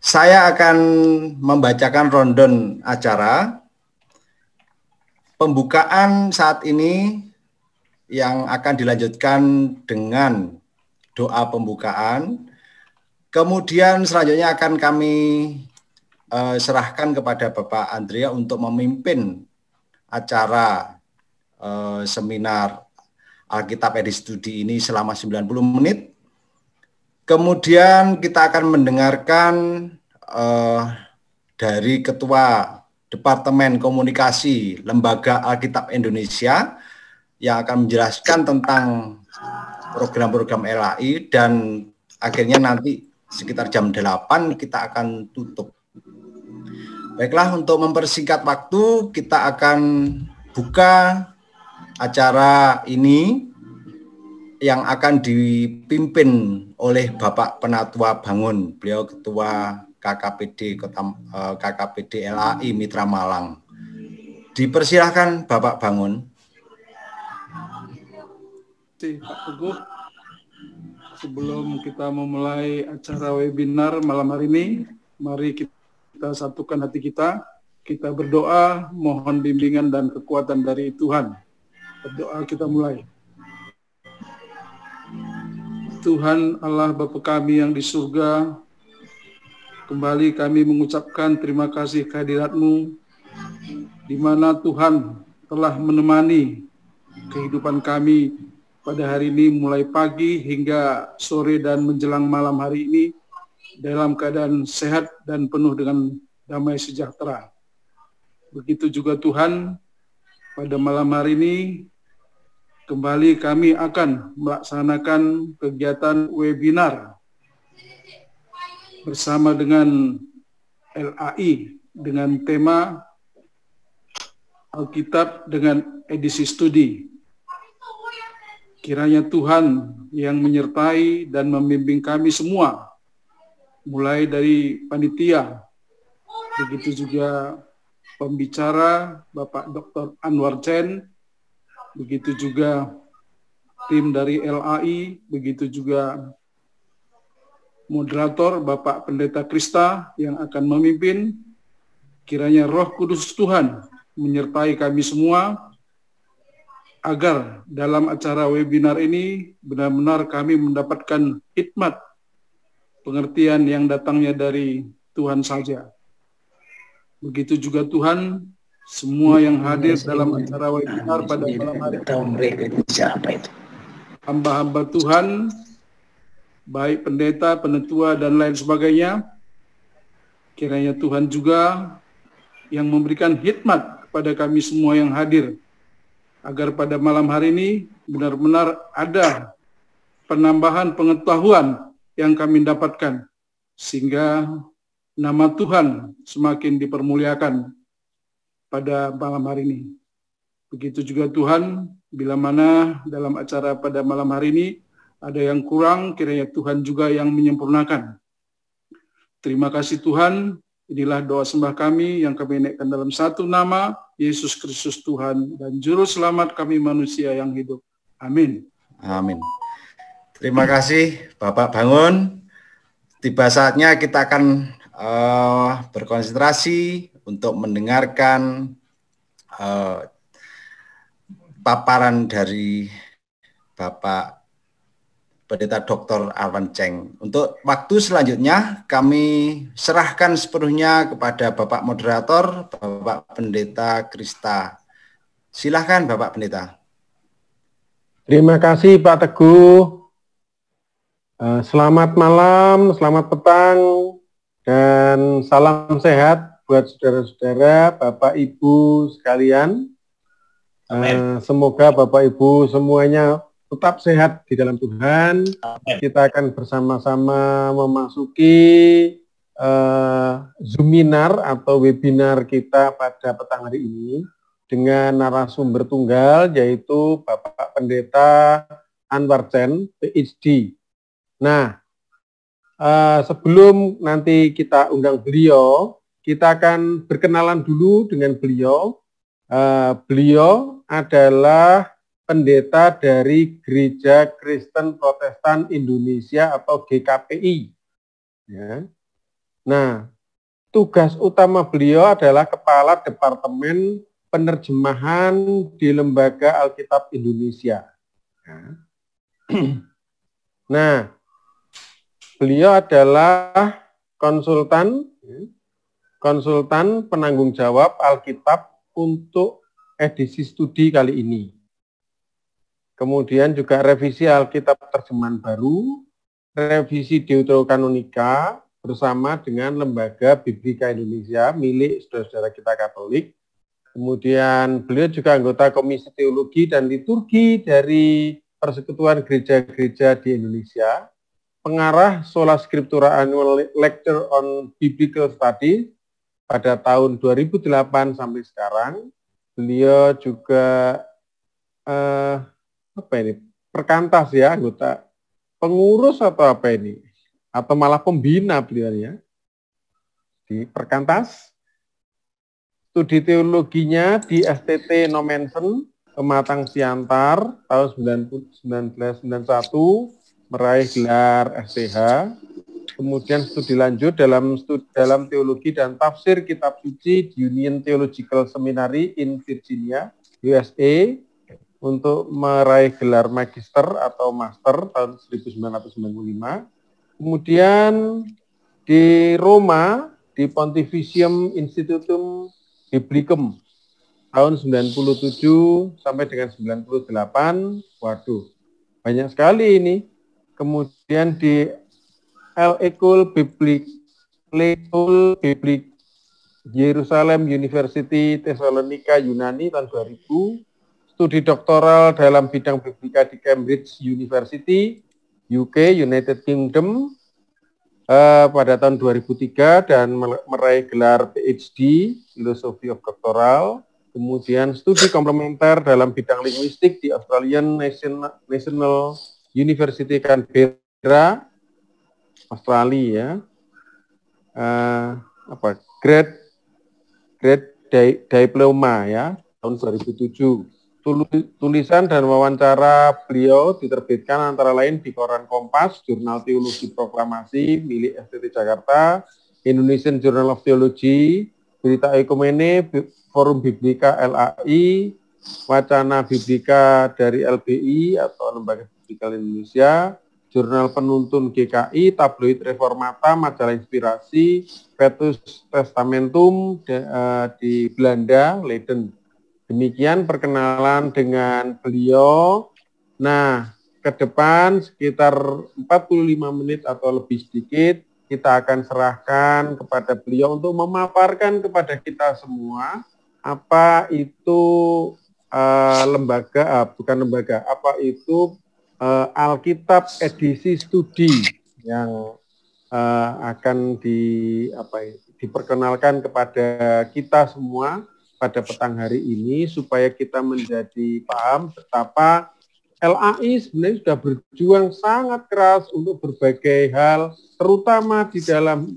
Saya akan membacakan rundown acara. Pembukaan saat ini yang akan dilanjutkan dengan doa pembukaan. Kemudian selanjutnya akan kami serahkan kepada Bapak Andrea untuk memimpin acara seminar Alkitab Edisi Studi ini selama 90 menit. Kemudian kita akan mendengarkan dari Ketua Departemen Komunikasi Lembaga Alkitab Indonesia yang akan menjelaskan tentang program-program LAI, dan akhirnya nanti sekitar jam 8 kita akan tutup. Baiklah, untuk mempersingkat waktu kita akan buka acara ini yang akan dipimpin oleh Bapak Penatua Bangun. Beliau Ketua KKPD LAI Mitra Malang. Dipersilahkan Bapak Bangun. Pak Teguh, sebelum kita memulai acara webinar malam hari ini, mari kita satukan hati kita berdoa, mohon bimbingan dan kekuatan dari Tuhan. Berdoa kita mulai. Tuhan Allah Bapa kami yang di surga, kembali kami mengucapkan terima kasih kehadirat-Mu, di mana Tuhan telah menemani kehidupan kami pada hari ini mulai pagi hingga sore dan menjelang malam hari ini dalam keadaan sehat dan penuh dengan damai sejahtera. Begitu juga Tuhan, pada malam hari ini kembali kami akan melaksanakan kegiatan webinar bersama dengan LAI dengan tema Alkitab dengan edisi studi. Kiranya Tuhan yang menyertai dan membimbing kami semua, mulai dari panitia, begitu juga pembicara Bapak Dr. Anwar Chen, begitu juga tim dari LAI, begitu juga moderator Bapak Pendeta Krista yang akan memimpin. Kiranya Roh Kudus Tuhan menyertai kami semua, agar dalam acara webinar ini benar-benar kami mendapatkan hikmat, pengertian yang datangnya dari Tuhan saja. Begitu juga Tuhan, semua yang hadir dalam acara webinar pada malam hari ini, hamba-hamba Tuhan, baik pendeta, penetua, dan lain sebagainya, kiranya Tuhan juga yang memberikan hikmat kepada kami semua yang hadir, agar pada malam hari ini benar-benar ada penambahan pengetahuan yang kami dapatkan, sehingga nama Tuhan semakin dipermuliakan pada malam hari ini. Begitu juga Tuhan, bila mana dalam acara pada malam hari ini ada yang kurang, kiranya Tuhan juga yang menyempurnakan. Terima kasih Tuhan, inilah doa sembah kami yang kami naikkan dalam satu nama, Yesus Kristus Tuhan dan Juru Selamat kami manusia yang hidup. Amin. Amin. Terima kasih Bapak Bangun. Tiba saatnya kita akan berkonsentrasi untuk mendengarkan paparan dari Bapak Pendeta Dr. Anwar Chen. Untuk waktu selanjutnya kami serahkan sepenuhnya kepada Bapak Moderator, Bapak Pendeta Krista. Silahkan Bapak Pendeta. Terima kasih Pak Teguh. Selamat malam, selamat petang, dan salam sehat buat saudara-saudara, Bapak Ibu sekalian. Semoga Bapak Ibu semuanya tetap sehat di dalam Tuhan. Amen. Kita akan bersama-sama memasuki Zoominar atau webinar kita pada petang hari ini dengan narasumber tunggal, yaitu Bapak Pendeta Anwar Chen, PhD. Nah, sebelum nanti kita undang beliau, kita akan berkenalan dulu dengan beliau. Beliau adalah pendeta dari Gereja Kristen Protestan Indonesia atau GKPI. Ya. Nah, tugas utama beliau adalah Kepala Departemen Penerjemahan di Lembaga Alkitab Indonesia. Nah, beliau adalah konsultan penanggung jawab Alkitab untuk edisi studi kali ini. Kemudian juga revisi Alkitab terjemahan baru, revisi Deuterokanonika bersama dengan Lembaga Biblika Indonesia milik saudara-saudara kita Katolik. Kemudian beliau juga anggota Komisi Teologi dan Liturgi dari Persekutuan Gereja-Gereja di Indonesia, pengarah Sola Scriptura Annual Lecture on Biblical Studies pada tahun 2008 sampai sekarang. Beliau juga perkantas ya, anggota pengurus atau apa ini? Atau malah pembina beliau ya. Di perkantas. Studi teologinya di STT Nomensen, Pematang Siantar, tahun 1991, meraih gelar STH. Kemudian studi lanjut dalam teologi dan tafsir kitab suci di Union Theological Seminary in Virginia, USA, untuk meraih gelar magister atau master tahun 1995. Kemudian di Roma, di Pontificium Institutum Biblicum tahun 97 sampai dengan 98. Waduh, banyak sekali ini. Kemudian di L'École Biblique Yerusalem University Thessalonica Yunani tahun 2000. Studi doktoral dalam bidang biblika di Cambridge University, UK, United Kingdom, pada tahun 2003 dan meraih gelar PhD, Philosophy of Doctoral. Kemudian studi komplementer dalam bidang linguistik di Australian National University Canberra, Australia ya. Grade diploma ya, tahun 2007. Tulisan dan wawancara beliau diterbitkan antara lain di Koran Kompas, Jurnal Teologi Proklamasi milik FTT Jakarta, Indonesian Journal of Theology, Berita Ekumene, Forum Biblika LAI, Wacana Biblika dari LBI atau Lembaga Biblika Indonesia, Jurnal Penuntun GKI, Tabloid Reformata, Majalah Inspirasi, Vetus Testamentum di Belanda, Leiden. Demikian perkenalan dengan beliau. Nah, ke depan sekitar 45 menit atau lebih sedikit, kita akan serahkan kepada beliau untuk memaparkan kepada kita semua apa itu apa itu Alkitab edisi studi yang akan diperkenalkan kepada kita semua pada petang hari ini, supaya kita menjadi paham betapa LAI sebenarnya sudah berjuang sangat keras untuk berbagai hal, terutama di dalam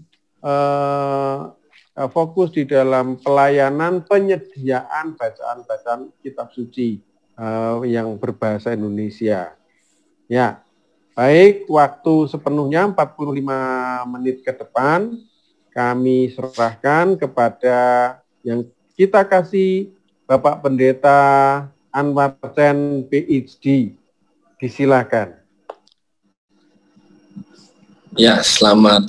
fokus di dalam pelayanan penyediaan bacaan-bacaan kitab suci yang berbahasa Indonesia. Ya, baik, waktu sepenuhnya 45 menit ke depan kami serahkan kepada yang kita kasih Bapak Pendeta Anwar Chen PhD. Disilakan. Ya, selamat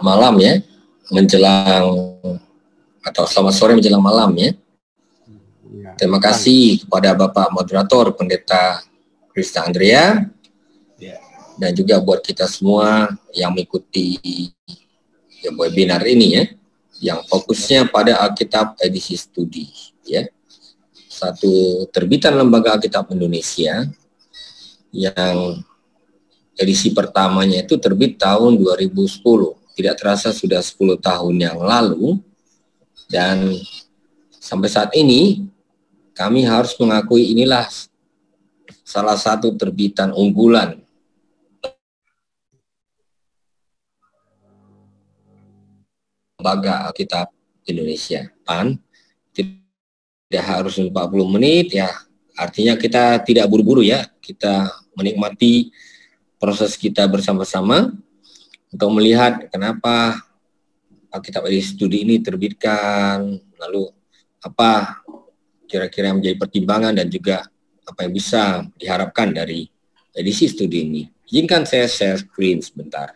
malam ya. Selamat sore menjelang malam ya. Terima kasih kepada Bapak Moderator Pendeta Krista Andrea. Dan juga buat kita semua yang mengikuti webinar ini ya, yang fokusnya pada Alkitab edisi studi ya. Satu terbitan Lembaga Alkitab Indonesia yang edisi pertamanya itu terbit tahun 2010. Tidak terasa sudah 10 tahun yang lalu, dan sampai saat ini kami harus mengakui inilah salah satu terbitan unggulan Lembaga Alkitab Indonesia. Tidak harus 40 menit ya, artinya kita tidak buru-buru ya, kita menikmati proses kita bersama-sama untuk melihat kenapa Alkitab edisi studi ini terbitkan, lalu apa kira-kira yang menjadi pertimbangan dan juga apa yang bisa diharapkan dari edisi studi ini. Izinkan saya share screen sebentar.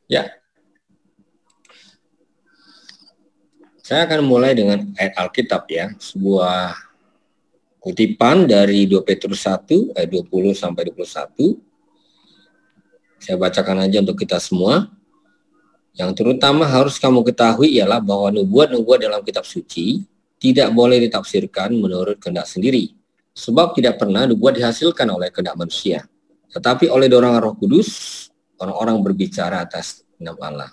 Ya. Saya akan mulai dengan ayat Alkitab ya, sebuah kutipan dari 2 Petrus 1 ayat 20 sampai 21. Saya bacakan aja untuk kita semua. Yang terutama harus kamu ketahui ialah bahwa nubuat-nubuat dalam kitab suci tidak boleh ditafsirkan menurut kehendak sendiri. Sebab tidak pernah nubuat dihasilkan oleh kehendak manusia, tetapi oleh dorongan Roh Kudus, orang-orang berbicara atas nama Allah.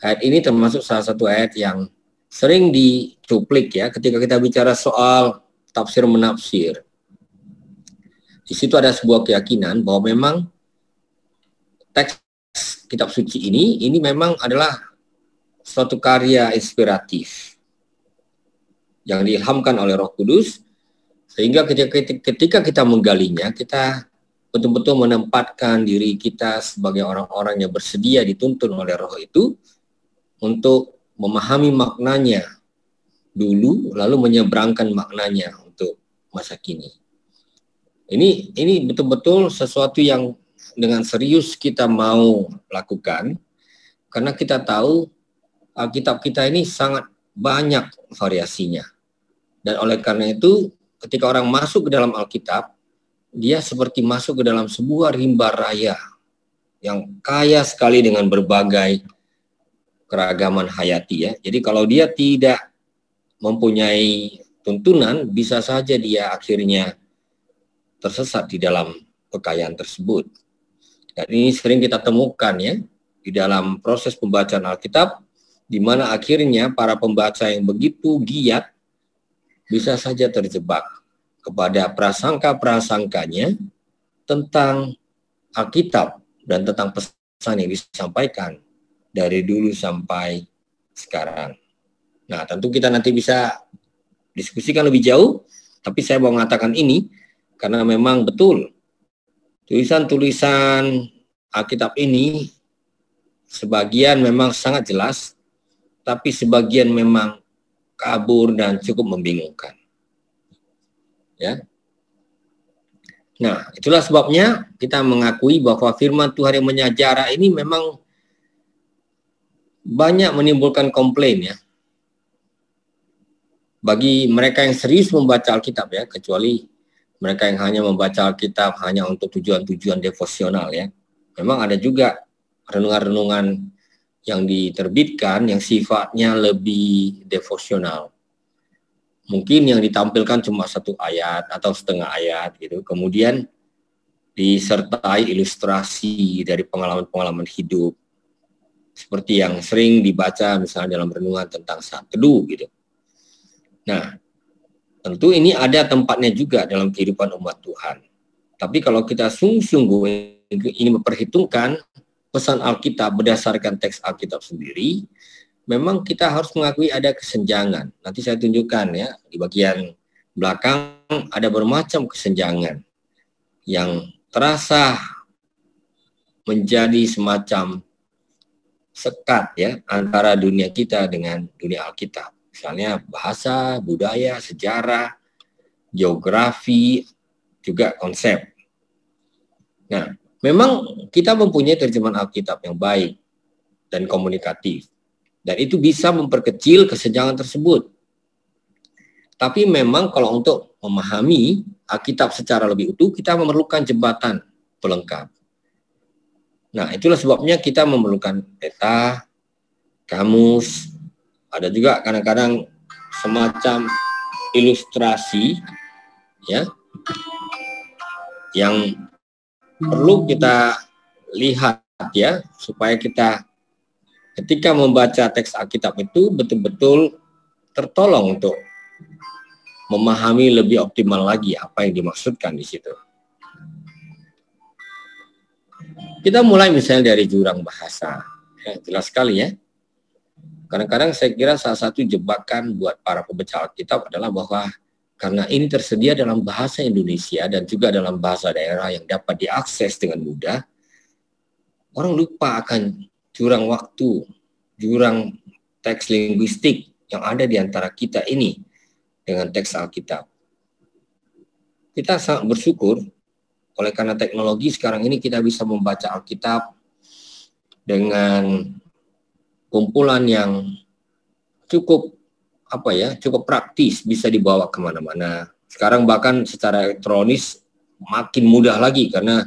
Ayat ini termasuk salah satu ayat yang sering dicuplik ya ketika kita bicara soal tafsir menafsir. Di situ ada sebuah keyakinan bahwa memang teks kitab suci ini memang adalah suatu karya inspiratif yang diilhamkan oleh Roh Kudus, sehingga ketika kita menggalinya, kita betul-betul menempatkan diri kita sebagai orang-orang yang bersedia dituntun oleh Roh itu untuk memahami maknanya dulu, lalu menyeberangkan maknanya untuk masa kini. Ini betul-betul sesuatu yang dengan serius kita mau lakukan, karena kita tahu Alkitab kita ini sangat banyak variasinya. Dan oleh karena itu, ketika orang masuk ke dalam Alkitab, dia seperti masuk ke dalam sebuah rimba raya yang kaya sekali dengan berbagai keragaman hayati ya. Jadi kalau dia tidak mempunyai tuntunan, bisa saja dia akhirnya tersesat di dalam kekayaan tersebut. Dan ini sering kita temukan ya di dalam proses pembacaan Alkitab, di mana akhirnya para pembaca yang begitu giat bisa saja terjebak kepada prasangka-prasangkanya tentang Alkitab dan tentang pesan yang disampaikan dari dulu sampai sekarang. Nah, tentu kita nanti bisa diskusikan lebih jauh, tapi saya mau mengatakan ini karena memang betul tulisan-tulisan Alkitab ini sebagian memang sangat jelas, tapi sebagian memang kabur dan cukup membingungkan. Ya. Nah, itulah sebabnya kita mengakui bahwa firman Tuhan yang menyajarah ini memang banyak menimbulkan komplain ya. Bagi mereka yang serius membaca Alkitab ya, kecuali mereka yang hanya membaca Alkitab hanya untuk tujuan-tujuan devosional ya. Memang ada juga renungan-renungan yang diterbitkan yang sifatnya lebih devosional. Mungkin yang ditampilkan cuma satu ayat atau setengah ayat gitu. Kemudian disertai ilustrasi dari pengalaman-pengalaman hidup. Seperti yang sering dibaca misalnya dalam renungan tentang saat teduh gitu. Nah, tentu ini ada tempatnya juga dalam kehidupan umat Tuhan. Tapi kalau kita sungguh-sungguh ini memperhitungkan pesan Alkitab berdasarkan teks Alkitab sendiri, memang kita harus mengakui ada kesenjangan. Nanti saya tunjukkan ya, di bagian belakang ada bermacam kesenjangan yang terasa menjadi semacam sekat ya antara dunia kita dengan dunia Alkitab. Misalnya bahasa, budaya, sejarah, geografi, juga konsep. Nah, memang kita mempunyai terjemahan Alkitab yang baik dan komunikatif. Dan itu bisa memperkecil kesenjangan tersebut. Tapi memang kalau untuk memahami Alkitab secara lebih utuh, kita memerlukan jembatan pelengkap. Nah, itulah sebabnya kita memerlukan peta, kamus, ada juga kadang-kadang semacam ilustrasi ya yang perlu kita lihat ya, supaya kita ketika membaca teks Alkitab itu betul-betul tertolong untuk memahami lebih optimal lagi apa yang dimaksudkan di situ. Kita mulai misalnya dari jurang bahasa. Ya, jelas sekali ya. Kadang-kadang saya kira salah satu jebakan buat para pembaca Alkitab adalah bahwa karena ini tersedia dalam bahasa Indonesia dan juga dalam bahasa daerah yang dapat diakses dengan mudah, orang lupa akan jurang waktu, jurang teks linguistik yang ada di antara kita ini dengan teks Alkitab. Kita sangat bersyukur oleh karena teknologi sekarang ini kita bisa membaca Alkitab dengan kumpulan yang cukup cukup praktis, bisa dibawa kemana-mana. Sekarang bahkan secara elektronis makin mudah lagi karena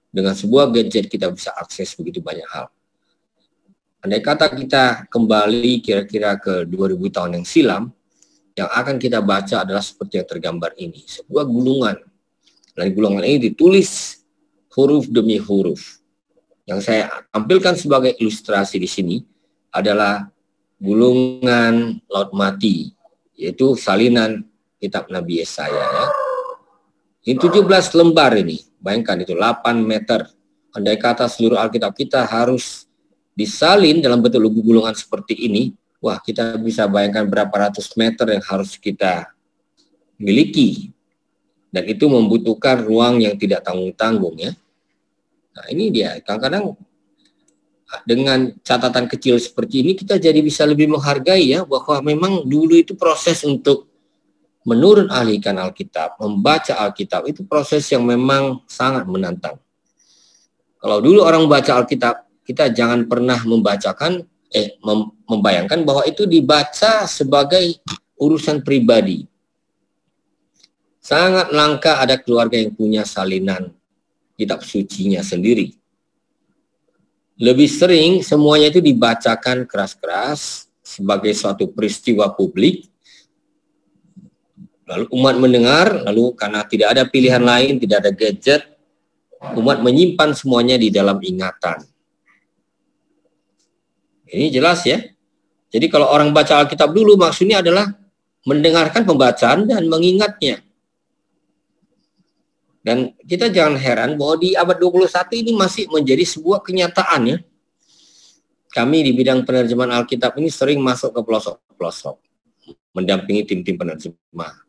dengan sebuah gadget kita bisa akses begitu banyak hal. Andai kata kita kembali kira-kira ke 2000 tahun yang silam, yang akan kita baca adalah seperti yang tergambar ini, sebuah gulungan. Dan gulungan ini ditulis huruf demi huruf. Yang saya tampilkan sebagai ilustrasi di sini adalah gulungan Laut Mati, yaitu salinan kitab Nabi Yesaya. Ya. Ini 17 lembar ini, bayangkan itu 8 meter. Andai kata seluruh Alkitab kita harus disalin dalam bentuk gulungan seperti ini, wah kita bisa bayangkan berapa ratus meter yang harus kita miliki. Dan itu membutuhkan ruang yang tidak tanggung-tanggung ya. Nah ini dia, kadang-kadang dengan catatan kecil seperti ini kita jadi bisa lebih menghargai ya bahwa memang dulu itu proses untuk menurun alihkan Alkitab, membaca Alkitab itu proses yang memang sangat menantang. Kalau dulu orang membaca Alkitab, kita jangan pernah membayangkan bahwa itu dibaca sebagai urusan pribadi. Sangat langka ada keluarga yang punya salinan kitab sucinya sendiri. Lebih sering semuanya itu dibacakan keras-keras sebagai suatu peristiwa publik. Lalu umat mendengar, lalu karena tidak ada pilihan lain, tidak ada gadget, umat menyimpan semuanya di dalam ingatan. Ini jelas ya. Jadi kalau orang baca Alkitab dulu maksudnya adalah mendengarkan pembacaan dan mengingatnya. Dan kita jangan heran bahwa di abad 21 ini masih menjadi sebuah kenyataan ya. Kami di bidang penerjemahan Alkitab ini sering masuk ke pelosok-pelosok, mendampingi tim-tim penerjemah.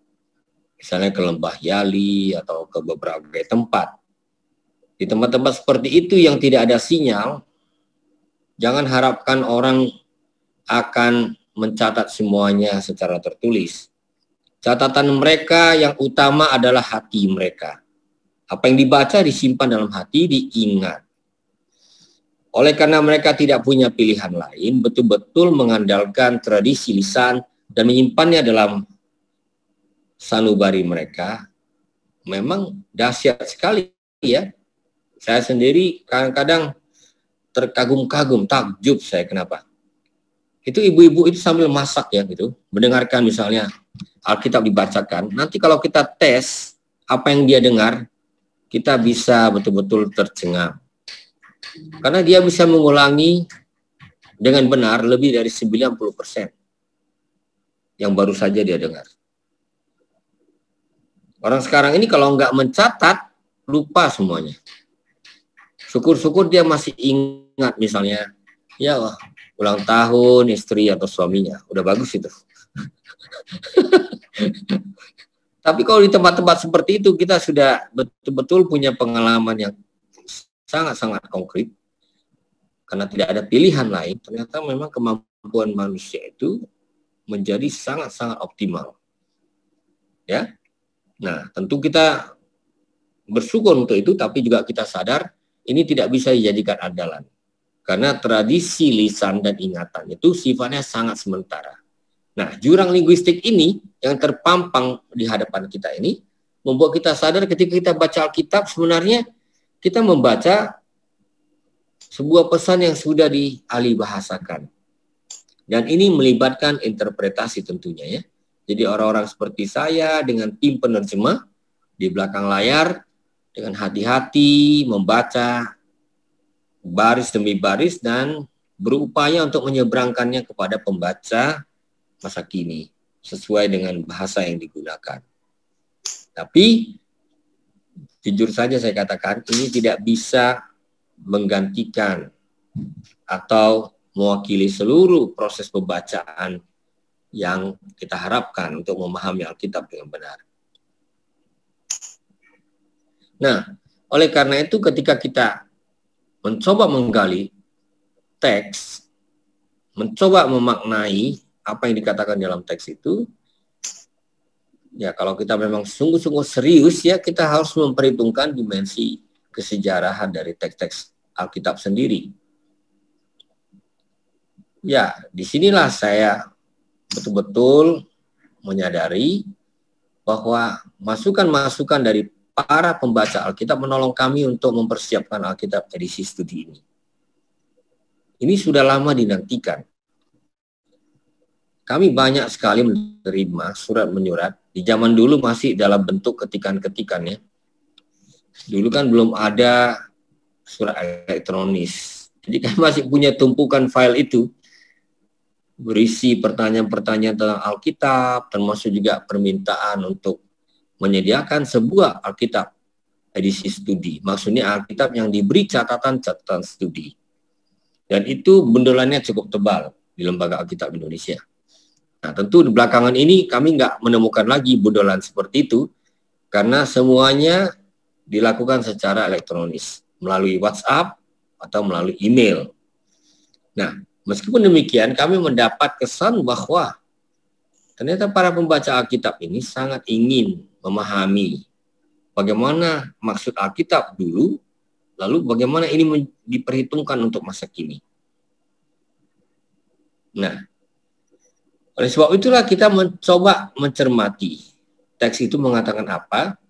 Misalnya ke Lembah Yali atau ke beberapa tempat. Di tempat-tempat seperti itu yang tidak ada sinyal, jangan harapkan orang akan mencatat semuanya secara tertulis. Catatan mereka yang utama adalah hati mereka. Apa yang dibaca disimpan dalam hati, diingat. Oleh karena mereka tidak punya pilihan lain, betul-betul mengandalkan tradisi lisan dan menyimpannya dalam sanubari mereka, memang dahsyat sekali ya. Saya sendiri kadang-kadang terkagum-kagum, takjub saya kenapa. Itu ibu-ibu itu sambil masak ya gitu, mendengarkan misalnya Alkitab dibacakan. Nanti kalau kita tes apa yang dia dengar, kita bisa betul-betul tercengang. Karena dia bisa mengulangi dengan benar lebih dari 90% yang baru saja dia dengar. Orang sekarang ini kalau nggak mencatat, lupa semuanya. Syukur-syukur dia masih ingat misalnya, ya wah, ulang tahun istri atau suaminya. Udah bagus itu. Tapi kalau di tempat-tempat seperti itu kita sudah betul-betul punya pengalaman yang sangat-sangat konkret. Karena tidak ada pilihan lain, ternyata memang kemampuan manusia itu menjadi sangat-sangat optimal. Ya. Nah, tentu kita bersyukur untuk itu, tapi juga kita sadar ini tidak bisa dijadikan andalan. Karena tradisi lisan dan ingatan itu sifatnya sangat sementara. Nah, jurang linguistik ini yang terpampang di hadapan kita ini membuat kita sadar ketika kita baca Alkitab sebenarnya kita membaca sebuah pesan yang sudah dialihbahasakan. Dan ini melibatkan interpretasi tentunya ya. Jadi orang-orang seperti saya dengan tim penerjemah di belakang layar dengan hati-hati membaca baris demi baris dan berupaya untuk menyeberangkannya kepada pembaca masa kini sesuai dengan bahasa yang digunakan. Tapi jujur saja saya katakan ini tidak bisa menggantikan atau mewakili seluruh proses pembacaan yang kita harapkan untuk memahami Alkitab dengan benar. Nah, oleh karena itu ketika kita mencoba menggali teks, mencoba memaknai apa yang dikatakan dalam teks itu, ya kalau kita memang sungguh-sungguh serius ya, kita harus memperhitungkan dimensi kesejarahan dari teks-teks Alkitab sendiri. Ya, disinilah saya betul-betul menyadari bahwa masukan-masukan dari para pembaca Alkitab menolong kami untuk mempersiapkan Alkitab edisi studi ini. Ini sudah lama dinantikan. Kami banyak sekali menerima surat menyurat. Di zaman dulu masih dalam bentuk ketikan-ketikan ya. Dulu kan belum ada surat elektronis. Jadi kami masih punya tumpukan file itu. Berisi pertanyaan-pertanyaan tentang Alkitab, termasuk juga permintaan untuk menyediakan sebuah Alkitab edisi studi. Maksudnya Alkitab yang diberi catatan-catatan studi. Dan itu bundelannya cukup tebal di Lembaga Alkitab Indonesia. Nah, tentu di belakangan ini kami nggak menemukan lagi bundelan seperti itu, karena semuanya dilakukan secara elektronis, melalui WhatsApp atau melalui email. Nah, meskipun demikian, kami mendapat kesan bahwa ternyata para pembaca Alkitab ini sangat ingin memahami bagaimana maksud Alkitab dulu, lalu bagaimana ini diperhitungkan untuk masa kini. Nah, oleh sebab itulah kita mencoba mencermati teks itu mengatakan apa,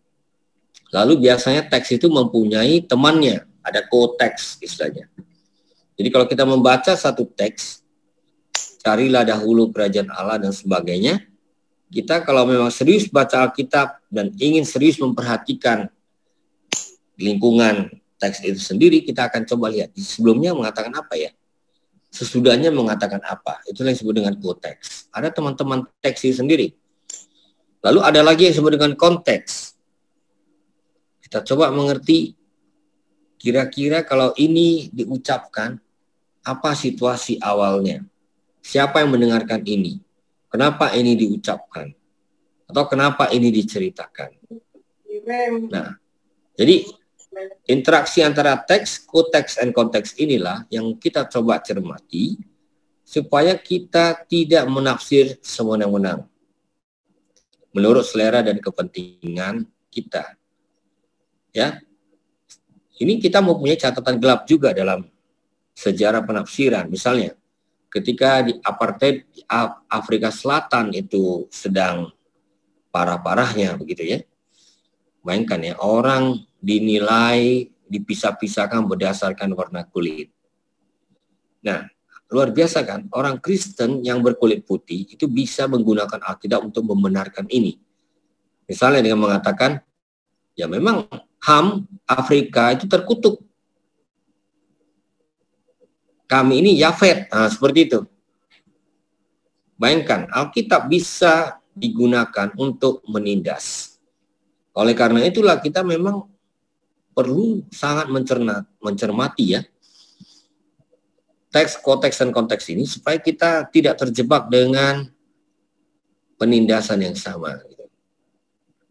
lalu biasanya teks itu mempunyai temannya, ada co-teks istilahnya. Jadi kalau kita membaca satu teks, carilah dahulu kerajaan Allah dan sebagainya, kita kalau memang serius baca Alkitab dan ingin serius memperhatikan lingkungan teks itu sendiri, kita akan coba lihat di sebelumnya mengatakan apa ya, sesudahnya mengatakan apa. Itulah yang disebut dengan co-teks. Ada teman-teman teks itu sendiri. Lalu ada lagi yang disebut dengan konteks. Kita coba mengerti kira-kira kalau ini diucapkan, apa situasi awalnya? Siapa yang mendengarkan ini? Kenapa ini diucapkan? Atau kenapa ini diceritakan? Nah, jadi interaksi antara teks, konteks, dan konteks inilah yang kita coba cermati supaya kita tidak menafsir sewenang-wenang menurut selera dan kepentingan kita. Ya, ini kita mempunyai catatan gelap juga dalam sejarah penafsiran. Misalnya, ketika di apartheid di Afrika Selatan itu sedang parah-parahnya begitu ya. Bayangkan ya, orang dinilai dipisah-pisahkan berdasarkan warna kulit. Nah, luar biasa kan, orang Kristen yang berkulit putih itu bisa menggunakan Alkitab untuk membenarkan ini. Misalnya dengan mengatakan, ya memang HAM Afrika itu terkutuk. Kami ini Yafet, nah, seperti itu. Bayangkan, Alkitab bisa digunakan untuk menindas. Oleh karena itulah kita memang perlu sangat mencermati ya teks, konteks, dan konteks ini supaya kita tidak terjebak dengan penindasan yang sama.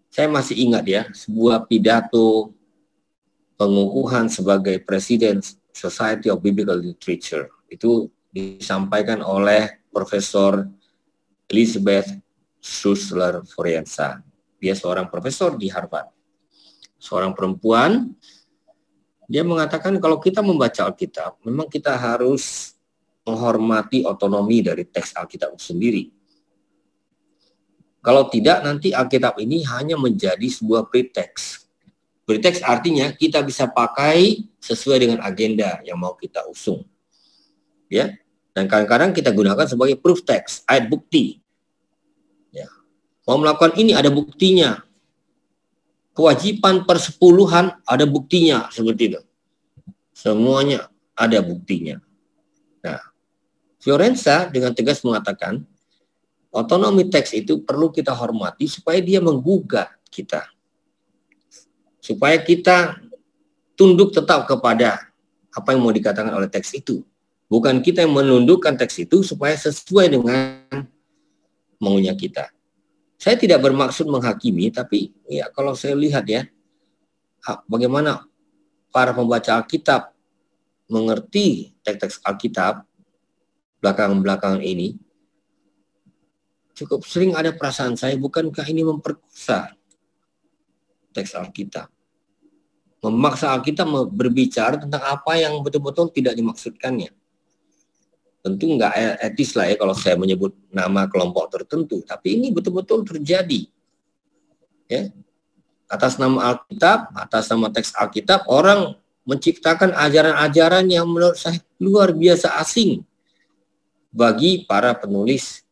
Saya masih ingat ya, sebuah pidato pengukuhan sebagai Presiden Society of Biblical Literature. Itu disampaikan oleh Profesor Elizabeth Schussler Forenza. Dia seorang profesor di Harvard. Seorang perempuan, dia mengatakan kalau kita membaca Alkitab, memang kita harus menghormati otonomi dari teks Alkitab sendiri. Kalau tidak, nanti Alkitab ini hanya menjadi sebuah preteks. Preteks artinya kita bisa pakai sesuai dengan agenda yang mau kita usung. Ya. Dan kadang-kadang kita gunakan sebagai proof text, ayat bukti. Ya. Mau melakukan ini ada buktinya. Kewajiban persepuluhan ada buktinya, seperti itu. Semuanya ada buktinya. Nah, Fiorenza dengan tegas mengatakan, otonomi teks itu perlu kita hormati supaya dia menggugah kita. Supaya kita tunduk tetap kepada apa yang mau dikatakan oleh teks itu. Bukan kita yang menundukkan teks itu supaya sesuai dengan maunya kita. Saya tidak bermaksud menghakimi, tapi ya kalau saya lihat ya, bagaimana para pembaca Alkitab mengerti teks-teks Alkitab belakangan-belakangan ini, cukup sering ada perasaan saya, bukankah ini memperkosa teks Alkitab? Memaksa Alkitab berbicara tentang apa yang betul-betul tidak dimaksudkannya. Tentu nggak etis lah ya kalau saya menyebut nama kelompok tertentu, tapi ini betul-betul terjadi. Ya. Atas nama Alkitab, atas nama teks Alkitab, orang menciptakan ajaran-ajaran yang menurut saya luar biasa asing bagi para penulis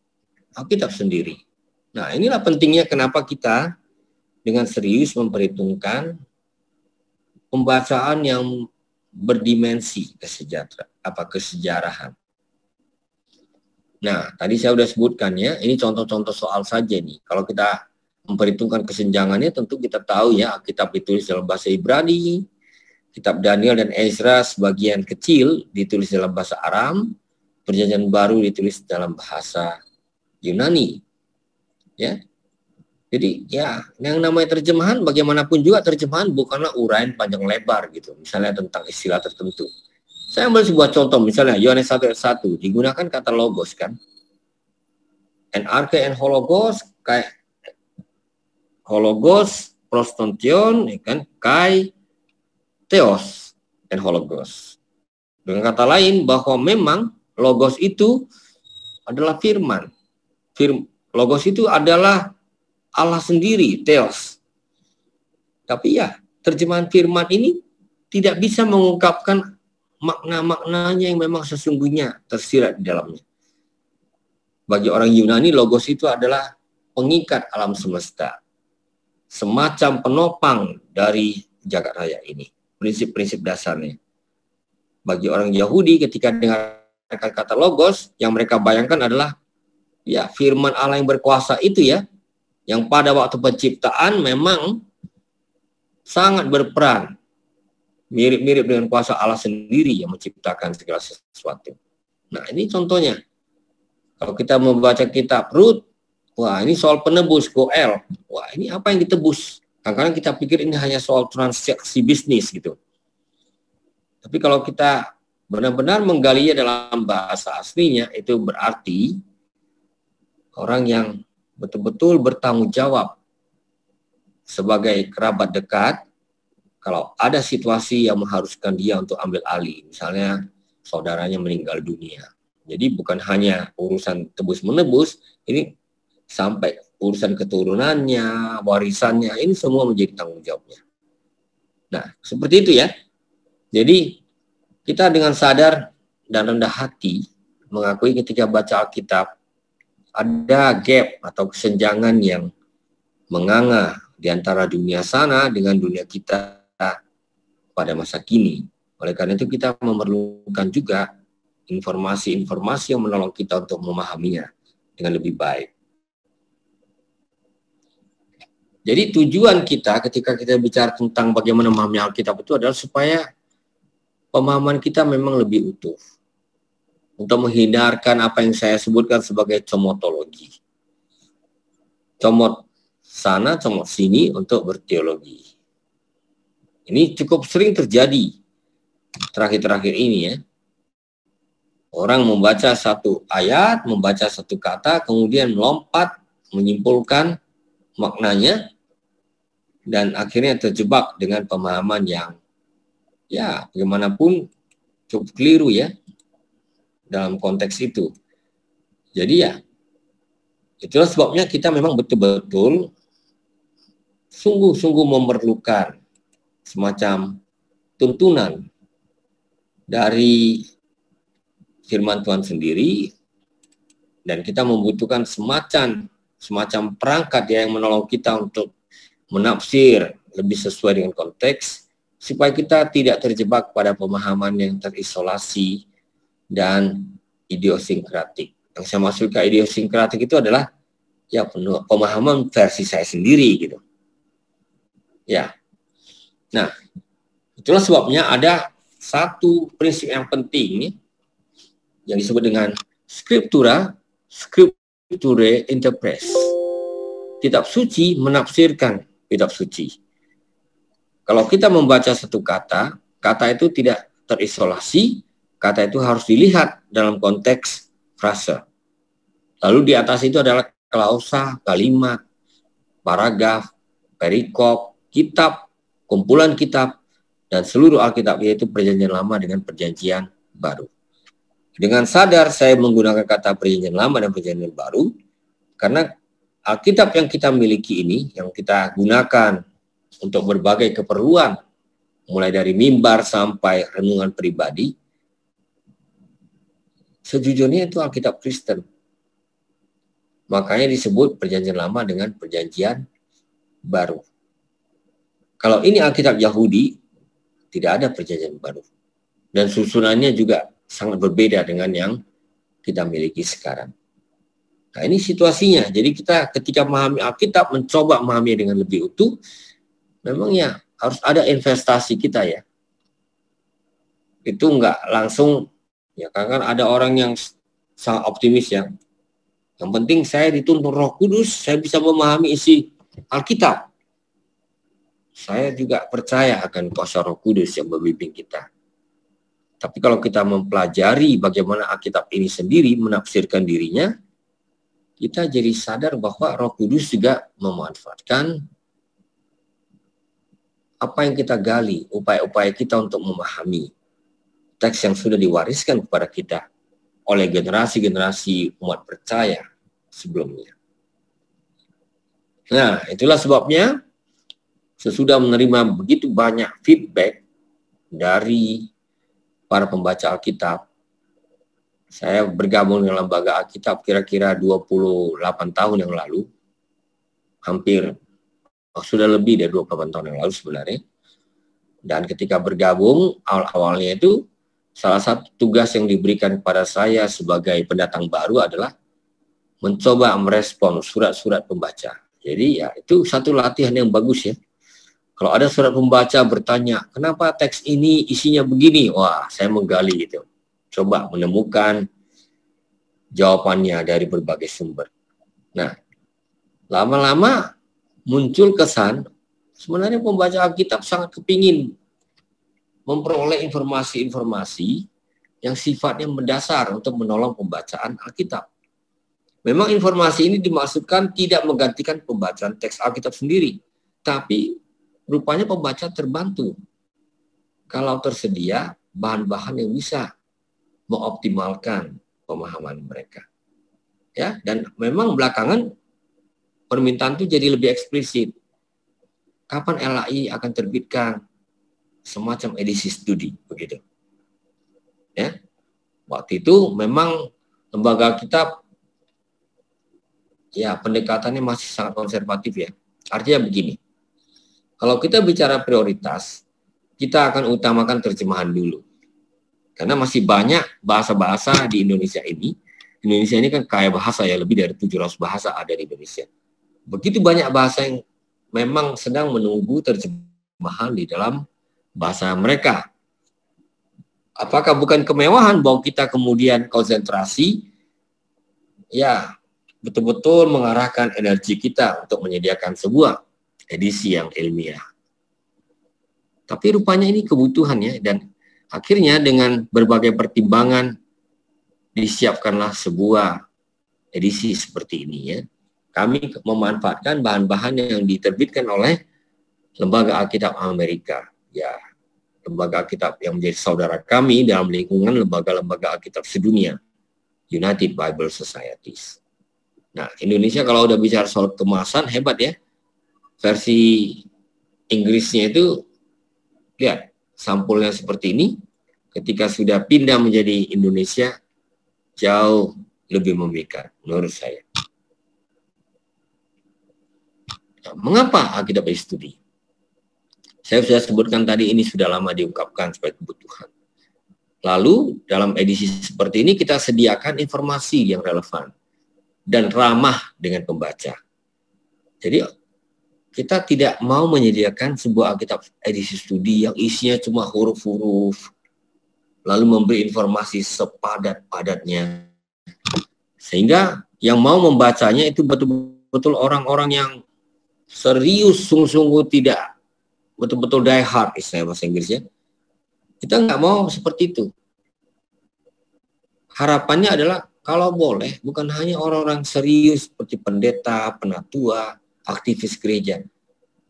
Alkitab sendiri. Nah, inilah pentingnya kenapa kita dengan serius memperhitungkan pembacaan yang berdimensi kesejarahan. Nah, tadi saya sudah sebutkan ya, ini contoh-contoh soal saja nih. Kalau kita memperhitungkan kesenjangannya, tentu kita tahu ya, Alkitab ditulis dalam bahasa Ibrani, kitab Daniel dan Ezra sebagian kecil ditulis dalam bahasa Aram, Perjanjian Baru ditulis dalam bahasa Yunani. Ya. Jadi ya, yang namanya terjemahan bagaimanapun juga terjemahan bukanlah uraian panjang lebar gitu. Misalnya tentang istilah tertentu. Saya ambil sebuah contoh, misalnya Yohanes 1:1 digunakan kata logos kan. NRK and hologos kayak hologos prostontion ya kan, kai theos and hologos. Dengan kata lain bahwa memang logos itu adalah firman. Logos itu adalah Allah sendiri, theos. Tapi ya, terjemahan firman ini tidak bisa mengungkapkan makna-maknanya yang memang sesungguhnya tersirat di dalamnya. Bagi orang Yunani, logos itu adalah pengikat alam semesta. Semacam penopang dari jagat raya ini. Prinsip-prinsip dasarnya. Bagi orang Yahudi, ketika dengarkan kata logos, yang mereka bayangkan adalah ya firman Allah yang berkuasa itu ya, yang pada waktu penciptaan memang sangat berperan, mirip-mirip dengan kuasa Allah sendiri yang menciptakan segala sesuatu. Nah, ini contohnya. Kalau kita membaca kitab Rut, wah ini soal penebus, Goel. Wah ini apa yang ditebus? Kadang-kadang kita pikir ini hanya soal transaksi bisnis gitu. Tapi kalau kita benar-benar menggalinya dalam bahasa aslinya, itu berarti orang yang betul-betul bertanggung jawab sebagai kerabat dekat kalau ada situasi yang mengharuskan dia untuk ambil alih. Misalnya saudaranya meninggal dunia. Jadi bukan hanya urusan tebus-menebus, ini sampai urusan keturunannya, warisannya, ini semua menjadi tanggung jawabnya. Nah, seperti itu ya. Jadi kita dengan sadar dan rendah hati mengakui ketika baca Alkitab ada gap atau kesenjangan yang menganga di antara dunia sana dengan dunia kita pada masa kini. Oleh karena itu kita memerlukan juga informasi-informasi yang menolong kita untuk memahaminya dengan lebih baik. Jadi tujuan kita ketika kita bicara tentang bagaimana memahami Alkitab itu adalah supaya pemahaman kita memang lebih utuh. Untuk menghindarkan apa yang saya sebutkan sebagai comotologi. Comot sana, comot sini untuk berteologi. Ini cukup sering terjadi terakhir-terakhir ini ya. Orang membaca satu ayat, membaca satu kata, kemudian melompat, menyimpulkan maknanya, dan akhirnya terjebak dengan pemahaman yang ya bagaimanapun cukup keliru ya dalam konteks itu. Jadi ya itulah sebabnya kita memang betul-betul sungguh-sungguh memerlukan semacam tuntunan dari firman Tuhan sendiri, dan kita membutuhkan semacam perangkat yang menolong kita untuk menafsir lebih sesuai dengan konteks, supaya kita tidak terjebak pada pemahaman yang terisolasi dan idiosinkratik. Yang saya maksud ke idiosinkratik itu adalah ya pemahaman versi saya sendiri gitu. Ya. Nah, itulah sebabnya ada satu prinsip yang penting yang disebut dengan Scripture Interpres. Kitab suci menafsirkan kitab suci. Kalau kita membaca satu kata, kata itu tidak terisolasi, kata itu harus dilihat dalam konteks frase. Lalu di atas itu adalah klausa, kalimat, paragraf, perikop, kitab, kumpulan kitab, dan seluruh Alkitab, yaitu Perjanjian Lama dengan Perjanjian Baru. Dengan sadar saya menggunakan kata Perjanjian Lama dan Perjanjian Baru, karena Alkitab yang kita miliki ini, yang kita gunakan untuk berbagai keperluan, mulai dari mimbar sampai renungan pribadi, sejujurnya itu Alkitab Kristen. Makanya disebut Perjanjian Lama dengan Perjanjian Baru. Kalau ini Alkitab Yahudi, tidak ada Perjanjian Baru. Dan susunannya juga sangat berbeda dengan yang kita miliki sekarang. Nah, ini situasinya. Jadi kita ketika memahami Alkitab, mencoba memahami dengan lebih utuh, memang ya harus ada investasi kita ya. Itu enggak langsung, ya kan ada orang yang sangat optimis ya. Yang penting saya dituntun Roh Kudus, saya bisa memahami isi Alkitab. Saya juga percaya akan kuasa Roh Kudus yang membimbing kita. Tapi kalau kita mempelajari bagaimana Alkitab ini sendiri menafsirkan dirinya, kita jadi sadar bahwa Roh Kudus juga memanfaatkan apa yang kita gali, upaya-upaya kita untuk memahami teks yang sudah diwariskan kepada kita oleh generasi-generasi umat percaya sebelumnya. Nah, itulah sebabnya sesudah menerima begitu banyak feedback dari para pembaca Alkitab, saya bergabung dengan lembaga Alkitab kira-kira 28 tahun yang lalu. Sudah lebih dari 28 tahun yang lalu sebenarnya. Dan ketika bergabung, awal-awalnya itu salah satu tugas yang diberikan kepada saya sebagai pendatang baru adalah mencoba merespon surat-surat pembaca. Jadi ya itu satu latihan yang bagus ya. Kalau ada surat pembaca bertanya, kenapa teks ini isinya begini? Wah, saya menggali gitu. Coba menemukan jawabannya dari berbagai sumber. Nah, lama-lama muncul kesan, sebenarnya pembaca Alkitab sangat kepingin memperoleh informasi-informasi yang sifatnya mendasar untuk menolong pembacaan Alkitab. Memang informasi ini dimaksudkan tidak menggantikan pembacaan teks Alkitab sendiri, tapi rupanya pembaca terbantu kalau tersedia bahan-bahan yang bisa mengoptimalkan pemahaman mereka. Ya, dan memang belakangan permintaan itu jadi lebih eksplisit. Kapan LAI akan terbitkan semacam edisi studi begitu? Ya. Waktu itu memang lembaga Alkitab ya pendekatannya masih sangat konservatif ya. Artinya begini. Kalau kita bicara prioritas, kita akan utamakan terjemahan dulu. Karena masih banyak bahasa-bahasa di Indonesia ini. Indonesia ini kan kaya bahasa ya, lebih dari 700 bahasa ada di Indonesia. Begitu banyak bahasa yang memang sedang menunggu terjemahan di dalam bahasa mereka. Apakah bukan kemewahan bahwa kita kemudian konsentrasi, ya betul-betul mengarahkan energi kita untuk menyediakan sebuah edisi yang ilmiah. Tapi rupanya ini kebutuhan ya, dan akhirnya dengan berbagai pertimbangan disiapkanlah sebuah edisi seperti ini ya. Kami memanfaatkan bahan-bahan yang diterbitkan oleh Lembaga Alkitab Amerika. Ya, Lembaga Alkitab yang menjadi saudara kami dalam lingkungan lembaga-lembaga Alkitab sedunia, United Bible Societies. Nah, Indonesia kalau udah bicara soal kemasan hebat ya. Versi Inggrisnya itu lihat sampulnya seperti ini. Ketika sudah pindah menjadi Indonesia, jauh lebih memikat menurut saya. Nah, mengapa Alkitab studi? Saya sudah sebutkan tadi, ini sudah lama diungkapkan sebagai kebutuhan. Lalu dalam edisi seperti ini kita sediakan informasi yang relevan dan ramah dengan pembaca. Jadi kita tidak mau menyediakan sebuah Alkitab edisi studi yang isinya cuma huruf-huruf, lalu memberi informasi sepadat-padatnya. Sehingga yang mau membacanya itu betul-betul orang-orang yang serius, sungguh-sungguh tidak betul-betul die hard, istilah bahasa Inggrisnya. Kita nggak mau seperti itu. Harapannya adalah kalau boleh bukan hanya orang-orang serius seperti pendeta, penatua, aktivis gereja,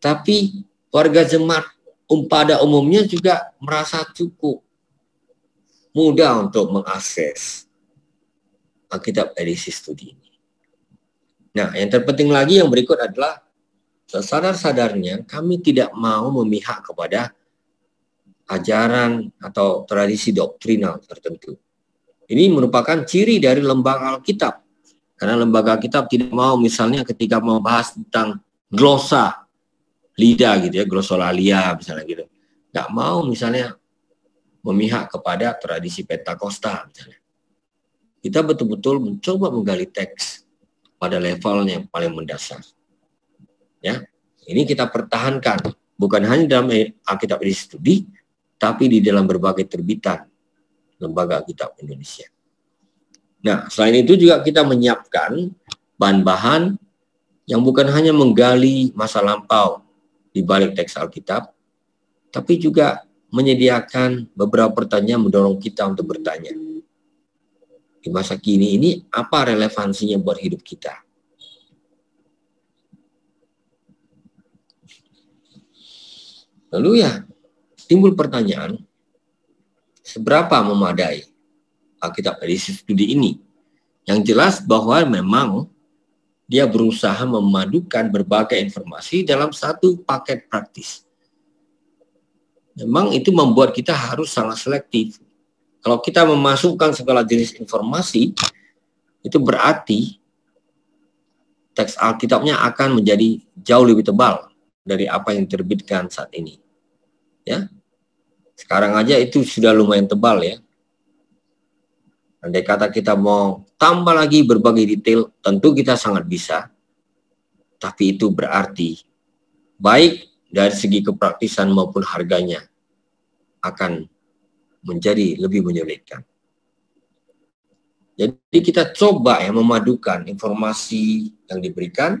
tapi warga jemaat pada umumnya juga merasa cukup mudah untuk mengakses Alkitab edisi studi ini. Nah, yang terpenting lagi yang berikut adalah sesadar-sadarnya kami tidak mau memihak kepada ajaran atau tradisi doktrinal tertentu. Ini merupakan ciri dari lembaga Alkitab. Karena lembaga Alkitab tidak mau misalnya ketika membahas tentang glosa lidah gitu ya, glosolalia misalnya gitu. Nggak mau misalnya memihak kepada tradisi Pentakosta misalnya. Kita betul-betul mencoba menggali teks pada levelnya yang paling mendasar. Ya, ini kita pertahankan bukan hanya dalam Alkitab edisi studi, tapi di dalam berbagai terbitan lembaga Alkitab Indonesia. Nah, selain itu juga kita menyiapkan bahan-bahan yang bukan hanya menggali masa lampau di balik teks Alkitab, tapi juga menyediakan beberapa pertanyaan mendorong kita untuk bertanya. Di masa kini ini, apa relevansinya buat hidup kita? Lalu ya, timbul pertanyaan, seberapa memadai Alkitab edisi studi ini? Yang jelas bahwa memang dia berusaha memadukan berbagai informasi dalam satu paket praktis. Memang itu membuat kita harus sangat selektif. Kalau kita memasukkan segala jenis informasi, itu berarti teks Alkitabnya akan menjadi jauh lebih tebal dari apa yang diterbitkan saat ini. Ya, sekarang aja itu sudah lumayan tebal ya. Andai kata kita mau tambah lagi berbagai detail, tentu kita sangat bisa. Tapi itu berarti baik dari segi kepraktisan maupun harganya akan menjadi lebih menyulitkan. Jadi kita coba ya memadukan informasi yang diberikan,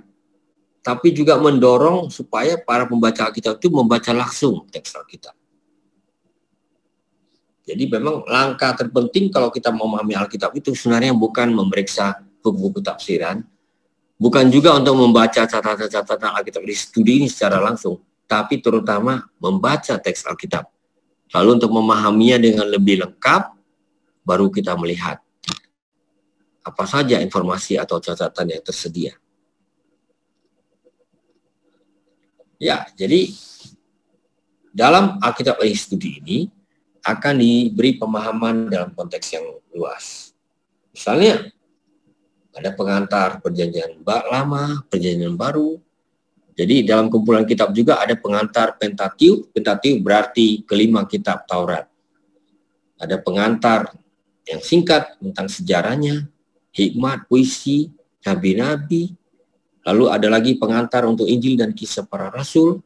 tapi juga mendorong supaya para pembaca Alkitab itu membaca langsung teks Alkitab. Jadi memang langkah terpenting kalau kita memahami Alkitab itu sebenarnya bukan memeriksa buku-buku tafsiran, bukan juga untuk membaca catatan-catatan Alkitab di studi ini secara langsung, tapi terutama membaca teks Alkitab. Lalu untuk memahaminya dengan lebih lengkap, baru kita melihat apa saja informasi atau catatan yang tersedia. Ya, jadi dalam Alkitab edisi studi ini akan diberi pemahaman dalam konteks yang luas. Misalnya, ada pengantar perjanjian lama, perjanjian baru. Jadi dalam kumpulan kitab juga ada pengantar Pentateuch. Pentateuch berarti kelima kitab Taurat. Ada pengantar yang singkat tentang sejarahnya, hikmat, puisi, nabi-nabi. Lalu ada lagi pengantar untuk Injil dan kisah para rasul,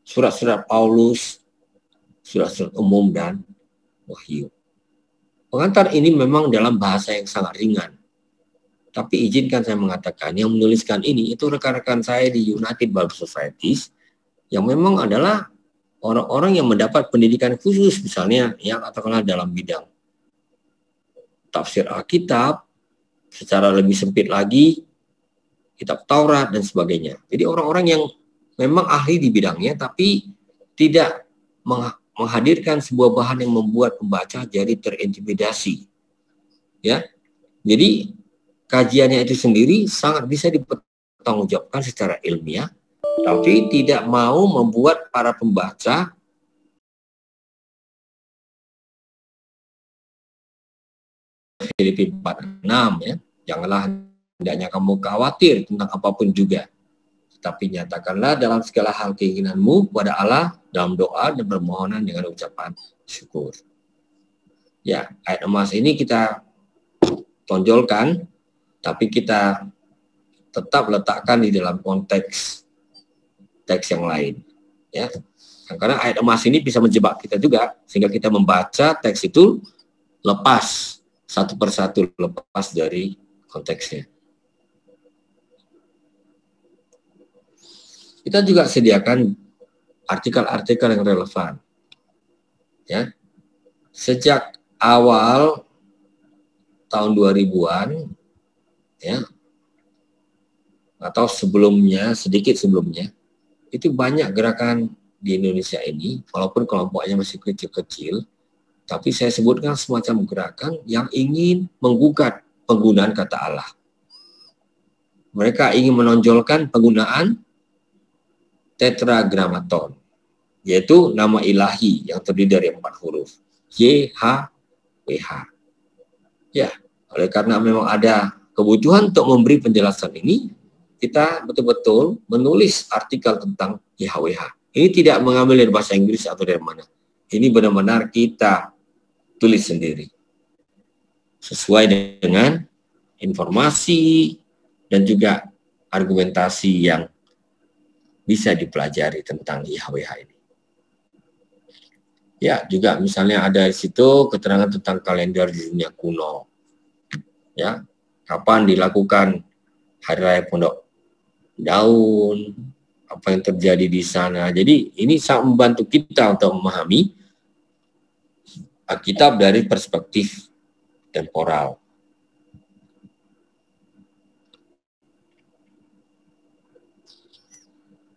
surat-surat Paulus, surat-surat umum, dan wahyu. Pengantar ini memang dalam bahasa yang sangat ringan. Tapi izinkan saya mengatakan, yang menuliskan ini itu rekan-rekan saya di United Bible Societies yang memang adalah orang-orang yang mendapat pendidikan khusus, misalnya yang katakanlah dalam bidang tafsir Alkitab, secara lebih sempit lagi, kitab Taurat, dan sebagainya. Jadi orang-orang yang memang ahli di bidangnya, tapi tidak menghadirkan sebuah bahan yang membuat pembaca jadi terintimidasi. Ya, jadi kajiannya itu sendiri sangat bisa dipertanggungjawabkan secara ilmiah, tapi tidak mau membuat para pembaca Filipi 4:6 ya, janganlah hendaknya kamu khawatir tentang apapun juga, tapi nyatakanlah dalam segala hal keinginanmu kepada Allah dalam doa dan permohonan dengan ucapan syukur. Ya, ayat emas ini kita tonjolkan, tapi kita tetap letakkan di dalam konteks teks yang lain. Ya, Karena ayat emas ini bisa menjebak kita juga, sehingga kita membaca teks itu lepas, satu persatu lepas dari konteksnya. Kita juga sediakan artikel-artikel yang relevan. Ya. Sejak awal tahun 2000-an, ya, atau sebelumnya, sedikit sebelumnya, itu banyak gerakan di Indonesia ini, walaupun kelompoknya masih kecil-kecil, tapi saya sebutkan semacam gerakan yang ingin menggugat penggunaan kata Allah. Mereka ingin menonjolkan penggunaan tetragrammaton, yaitu nama ilahi yang terdiri dari 4 huruf, YHWH. Ya, oleh karena memang ada kebutuhan untuk memberi penjelasan ini, kita betul-betul menulis artikel tentang YHWH. Ini tidak mengambil dari bahasa Inggris atau dari mana. Ini benar-benar kita tulis sendiri. Sesuai dengan informasi dan juga argumentasi yang bisa dipelajari tentang YHWH ini. Ya, juga misalnya ada di situ keterangan tentang kalender di dunia kuno. Ya, kapan dilakukan Hari Raya Pondok Daun, apa yang terjadi di sana. Jadi ini sangat membantu kita untuk memahami Alkitab dari perspektif temporal.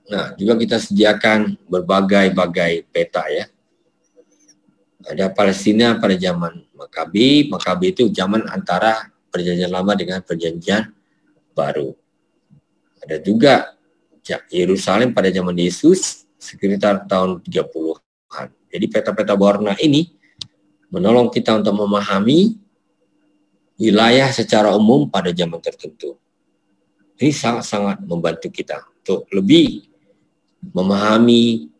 Nah, juga kita sediakan berbagai-bagai peta ya. Ada Palestina pada zaman Makabi. Makabi itu zaman antara Perjanjian Lama dengan Perjanjian Baru. Ada juga Yerusalem pada zaman Yesus sekitar tahun 30-an. Jadi peta-peta warna ini menolong kita untuk memahami wilayah secara umum pada zaman tertentu. Ini sangat-sangat membantu kita untuk lebih memahami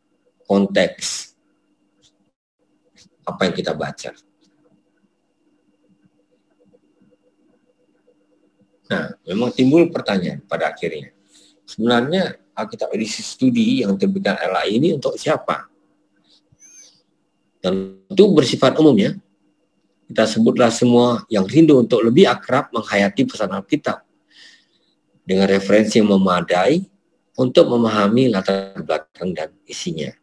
konteks apa yang kita baca. Nah, memang timbul pertanyaan pada akhirnya. Sebenarnya Alkitab edisi studi yang terbitkan LAI ini untuk siapa? Tentu bersifat umum ya. Kita sebutlah semua yang rindu untuk lebih akrab menghayati pesan Alkitab dengan referensi yang memadai untuk memahami latar belakang dan isinya.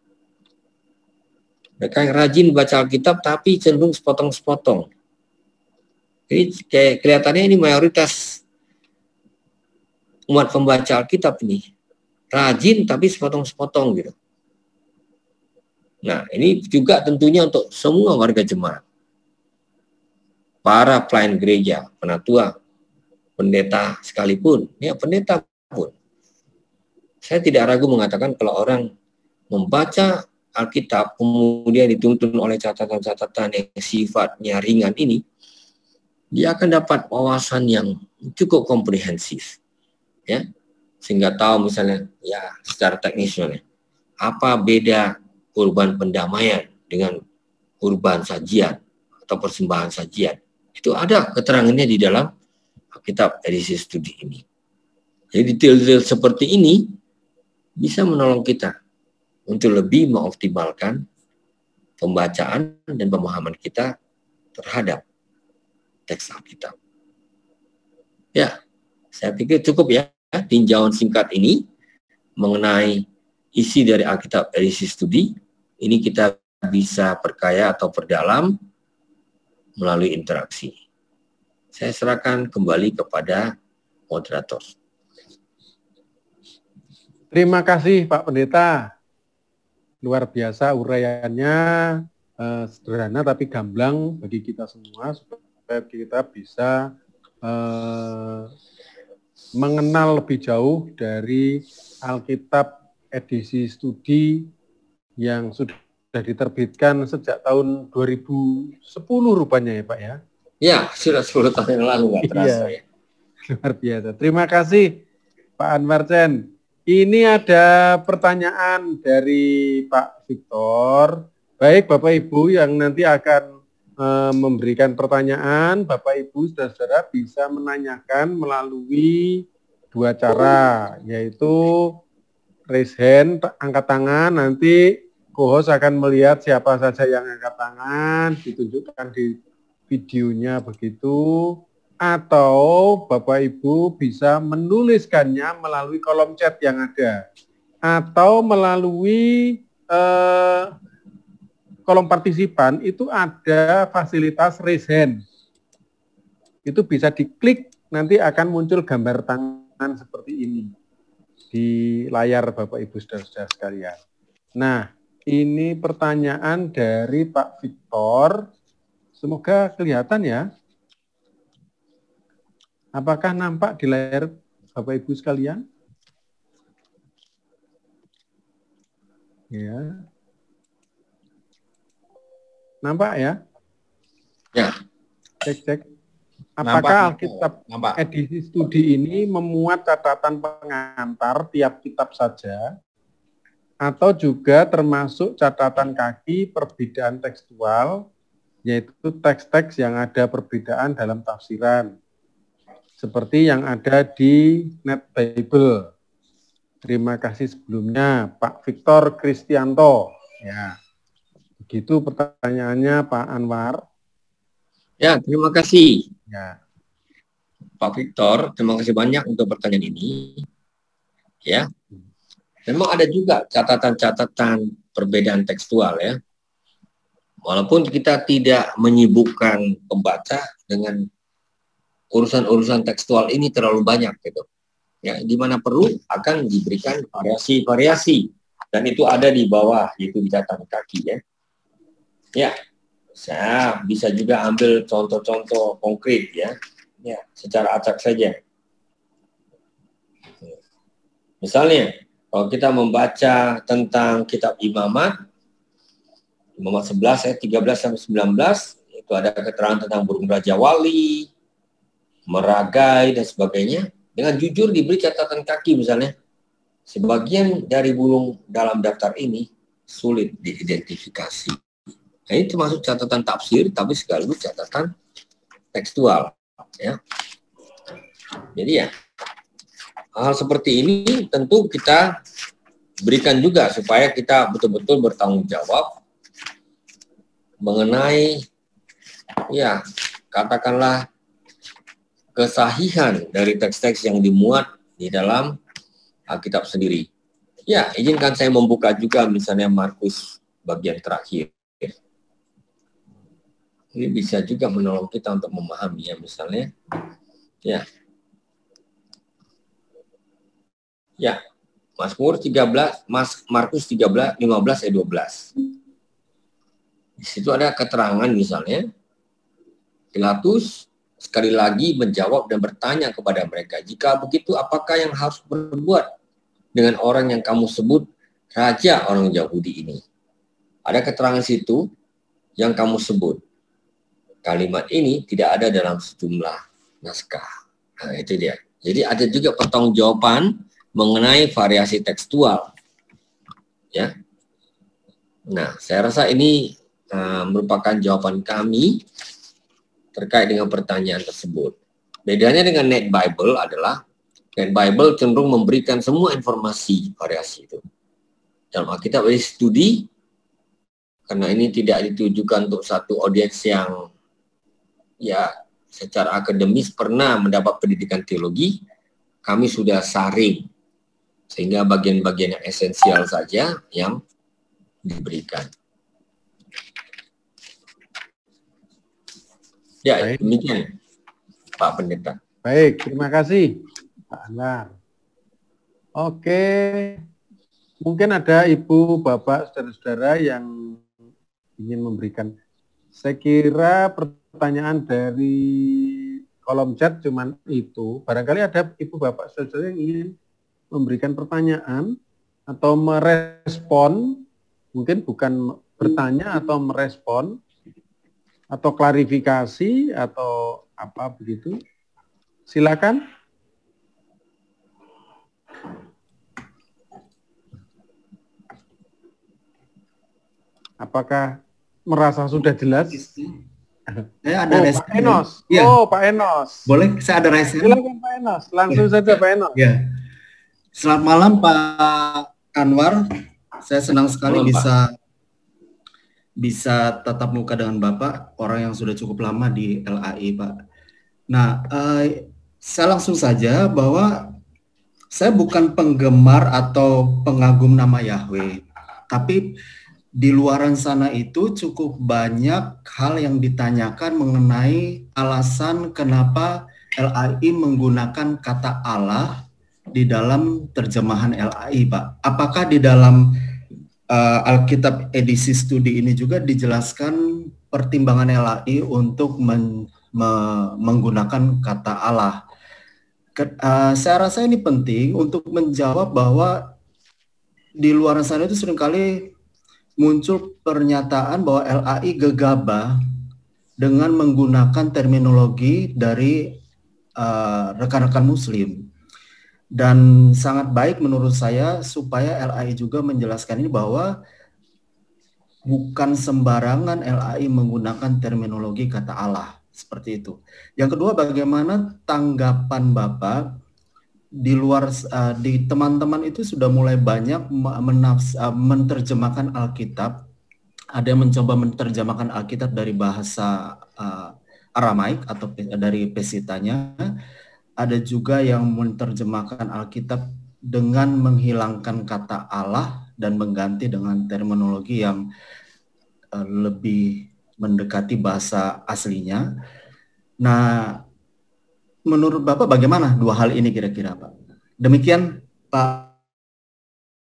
Mereka yang rajin baca Alkitab tapi cenderung sepotong-sepotong. Jadi kayak kelihatannya ini mayoritas umat pembaca Alkitab ini rajin tapi sepotong-sepotong gitu. Nah, ini juga tentunya untuk semua warga jemaat. Para pelayan gereja, penatua, pendeta sekalipun, ya pendeta pun. Saya tidak ragu mengatakan kalau orang membaca Alkitab kemudian dituntun oleh catatan-catatan yang sifatnya ringan ini, dia akan dapat wawasan yang cukup komprehensif. Ya, sehingga tahu misalnya ya secara teknisnya apa beda kurban pendamaian dengan kurban sajian atau persembahan sajian. Itu ada keterangannya di dalam Alkitab edisi studi ini. Jadi detail-detail seperti ini bisa menolong kita untuk lebih mengoptimalkan pembacaan dan pemahaman kita terhadap teks Alkitab. Ya, saya pikir cukup ya tinjauan singkat ini mengenai isi dari Alkitab edisi studi. Ini kita bisa perkaya atau perdalam melalui interaksi. Saya serahkan kembali kepada moderator. Terima kasih Pak Pendeta. Luar biasa uraiannya, sederhana tapi gamblang bagi kita semua supaya kita bisa mengenal lebih jauh dari Alkitab edisi studi yang sudah diterbitkan sejak tahun 2010 rupanya ya Pak ya? Ya, sudah 10 tahun yang lalu nggak terasa ya. Luar biasa. Terima kasih Pak Anwar Chen. Ini ada pertanyaan dari Pak Victor. Baik Bapak Ibu yang nanti akan memberikan pertanyaan, Bapak Ibu saudara-saudara bisa menanyakan melalui 2 cara, yaitu raise hand, angkat tangan, nanti co-host akan melihat siapa saja yang angkat tangan, ditunjukkan di videonya begitu, atau Bapak Ibu bisa menuliskannya melalui kolom chat yang ada, atau melalui kolom partisipan itu ada fasilitas raise hand. Itu bisa diklik, nanti akan muncul gambar tangan seperti ini di layar Bapak Ibu saudara-saudara sekalian. Nah, ini pertanyaan dari Pak Victor. Semoga kelihatan ya. Apakah nampak di layar Bapak Ibu sekalian? Ya. Nampak ya? Ya. Cek. Apakah Alkitab edisi studi ini memuat catatan pengantar tiap kitab saja, atau juga termasuk catatan kaki perbedaan tekstual, yaitu teks-teks yang ada perbedaan dalam tafsiran, seperti yang ada di Net Bible. Terima kasih sebelumnya, Pak Victor Kristianto. Ya, begitu pertanyaannya, Pak Anwar. Ya, terima kasih. Ya. Pak Victor, terima kasih banyak untuk pertanyaan ini. Ya, memang ada juga catatan-catatan perbedaan tekstual ya. Walaupun kita tidak menyibukkan pembaca dengan urusan-urusan tekstual ini terlalu banyak gitu. Ya, di mana perlu akan diberikan variasi-variasi, dan itu ada di bawah, itu di catatan kaki ya. Ya. Saya bisa juga ambil contoh-contoh konkret ya, secara acak saja. Misalnya, kalau kita membaca tentang kitab Imamat 11 ayat 13 sampai 19, itu ada keterangan tentang burung Raja Wali, meragai dan sebagainya. Dengan jujur diberi catatan kaki misalnya, sebagian dari burung dalam daftar ini sulit diidentifikasi. Nah, ini termasuk catatan tafsir, tapi sekaligus catatan tekstual. Ya. Jadi ya, hal seperti ini tentu kita berikan juga supaya kita betul-betul bertanggung jawab mengenai, ya, katakanlah kesahihan dari teks-teks yang dimuat di dalam Alkitab sendiri. Ya, izinkan saya membuka juga misalnya Markus bagian terakhir. Ini bisa juga menolong kita untuk memahami ya, misalnya. Ya. Markus 13, 15 ayat 12. Di situ ada keterangan misalnya, Pilatus sekali lagi menjawab dan bertanya kepada mereka, jika begitu apakah yang harus berbuat dengan orang yang kamu sebut raja orang Yahudi ini? Ada keterangan situ yang kamu sebut. Kalimat ini tidak ada dalam sejumlah naskah. Nah, itu dia. Jadi ada juga pertanggungjawaban mengenai variasi tekstual. Ya. Nah, saya rasa ini merupakan jawaban kami terkait dengan pertanyaan tersebut. Bedanya dengan Net Bible adalah Net Bible cenderung memberikan semua informasi variasi itu. Dalam Alkitab edisi studi, karena ini tidak ditujukan untuk satu audiens yang ya secara akademis pernah mendapat pendidikan teologi, kami sudah saring sehingga bagian-bagian yang esensial saja yang diberikan. Ya, baik. Demikian Pak Pendeta. Baik, terima kasih Pak Anwar. Oke, mungkin ada Ibu, Bapak, saudara-saudara yang ingin memberikan. Saya kira pertanyaan dari kolom chat cuman itu. Barangkali ada Ibu, Bapak, saudara yang ingin memberikan pertanyaan atau merespon, mungkin bukan bertanya atau merespon, atau klarifikasi, atau apa begitu. Silakan. Apakah merasa sudah jelas? Saya ada Pak Enos. Ya. Oh, Pak Enos. Boleh saya ada raise hand? Silakan Pak Enos. Langsung saja Pak Enos. Ya. Selamat malam Pak Anwar. Saya senang sekali bisa bisa tatap muka dengan Bapak, orang yang sudah cukup lama di LAI, Pak. Nah, saya langsung saja bahwa saya bukan penggemar atau pengagum nama Yahweh, tapi di luaran sana itu cukup banyak hal yang ditanyakan mengenai alasan kenapa LAI menggunakan kata Allah di dalam terjemahan LAI, Pak. Apakah di dalam Alkitab edisi studi ini juga dijelaskan pertimbangan LAI untuk menggunakan kata Allah? Saya rasa ini penting untuk menjawab bahwa di luar sana itu seringkali muncul pernyataan bahwa LAI gegabah dengan menggunakan terminologi dari rekan-rekan Muslim. Dan sangat baik menurut saya supaya LAI juga menjelaskan ini bahwa bukan sembarangan LAI menggunakan terminologi kata Allah, seperti itu. Yang kedua, bagaimana tanggapan Bapak di luar di teman-teman itu sudah mulai banyak menerjemahkan Alkitab. Ada yang mencoba menerjemahkan Alkitab dari bahasa Aramaik atau dari Pesitanya. Ada juga yang menerjemahkan Alkitab dengan menghilangkan kata Allah dan mengganti dengan terminologi yang lebih mendekati bahasa aslinya. Nah, menurut Bapak bagaimana dua hal ini kira-kira, Pak? Demikian, Pak.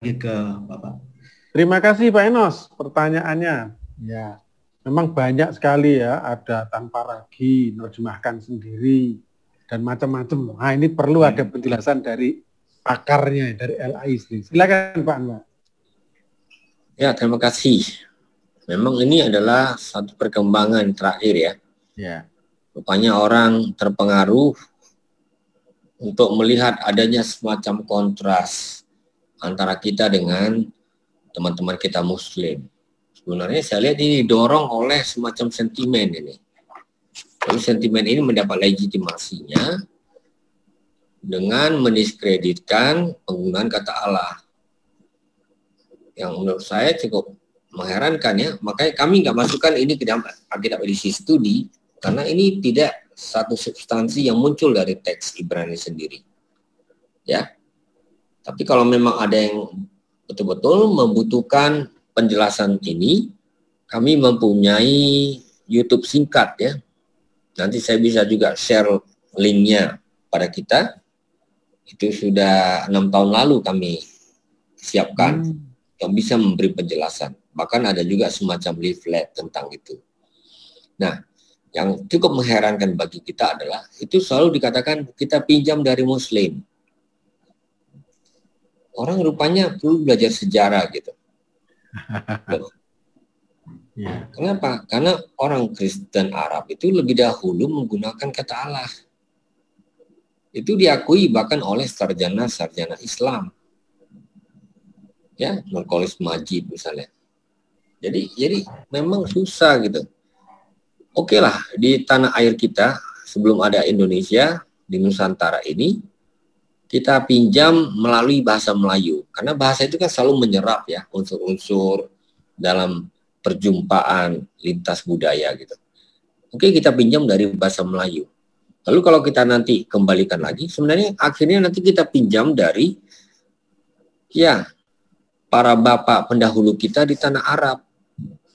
Lagi ke Bapak. Terima kasih Pak Enos pertanyaannya. Ya, memang banyak sekali ya, ada tanpa ragi, menerjemahkan sendiri, dan macam-macam. Nah, ini perlu ada penjelasan dari pakarnya, dari LAI sendiri. Silakan Pak Anwar. Ya, terima kasih. Memang ini adalah satu perkembangan terakhir ya. Ya. Rupanya orang terpengaruh untuk melihat adanya semacam kontras antara kita dengan teman-teman kita Muslim. Sebenarnya saya lihat ini didorong oleh semacam sentimen ini. Lalu sentimen ini mendapat legitimasinya dengan mendiskreditkan penggunaan kata Allah. Yang menurut saya cukup mengherankan ya. Makanya kami nggak masukkan ini ke dalam Alkitab edisi studi, karena ini tidak satu substansi yang muncul dari teks Ibrani sendiri. Ya. Tapi kalau memang ada yang betul-betul membutuhkan penjelasan ini, kami mempunyai YouTube singkat ya. Nanti saya bisa juga share linknya pada kita. Itu sudah 6 tahun lalu kami siapkan yang bisa memberi penjelasan. Bahkan ada juga semacam leaflet tentang itu. Nah, yang cukup mengherankan bagi kita adalah itu selalu dikatakan kita pinjam dari Muslim. Orang rupanya perlu belajar sejarah gitu. Kenapa? Karena orang Kristen Arab itu lebih dahulu menggunakan kata Allah. Itu diakui bahkan oleh sarjana-sarjana Islam. Ya, Nurkolis Majid misalnya. Jadi memang susah gitu. Oke lah, di tanah air kita sebelum ada Indonesia, di Nusantara ini, kita pinjam melalui bahasa Melayu. Karena bahasa itu kan selalu menyerap ya, unsur-unsur dalam perjumpaan lintas budaya gitu. Oke, kita pinjam dari bahasa Melayu. Lalu kalau kita nanti kembalikan lagi, sebenarnya akhirnya nanti kita pinjam dari ya para bapak pendahulu kita di tanah Arab.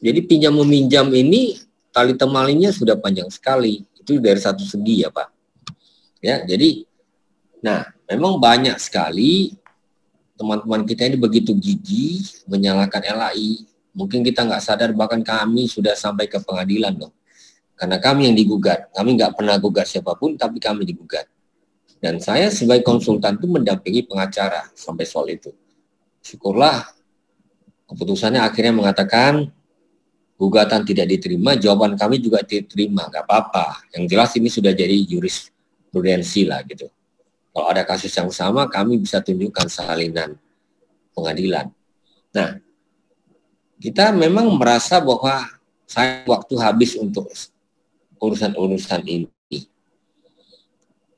Jadi pinjam meminjam ini tali temalinya sudah panjang sekali. Itu dari satu segi ya Pak. Ya, jadi nah memang banyak sekali teman-teman kita ini begitu gigih menyalahkan LAI. Mungkin kita nggak sadar, bahkan kami sudah sampai ke pengadilan loh. Karena kami yang digugat. Kami nggak pernah gugat siapapun, tapi kami digugat. Dan saya sebagai konsultan itu mendampingi pengacara sampai soal itu. Syukurlah keputusannya akhirnya mengatakan gugatan tidak diterima, jawaban kami juga diterima, nggak apa-apa. Yang jelas ini sudah jadi jurisprudensi lah gitu. Kalau ada kasus yang sama, kami bisa tunjukkan salinan pengadilan. Nah, kita memang merasa bahwa saya waktu habis untuk urusan-urusan ini.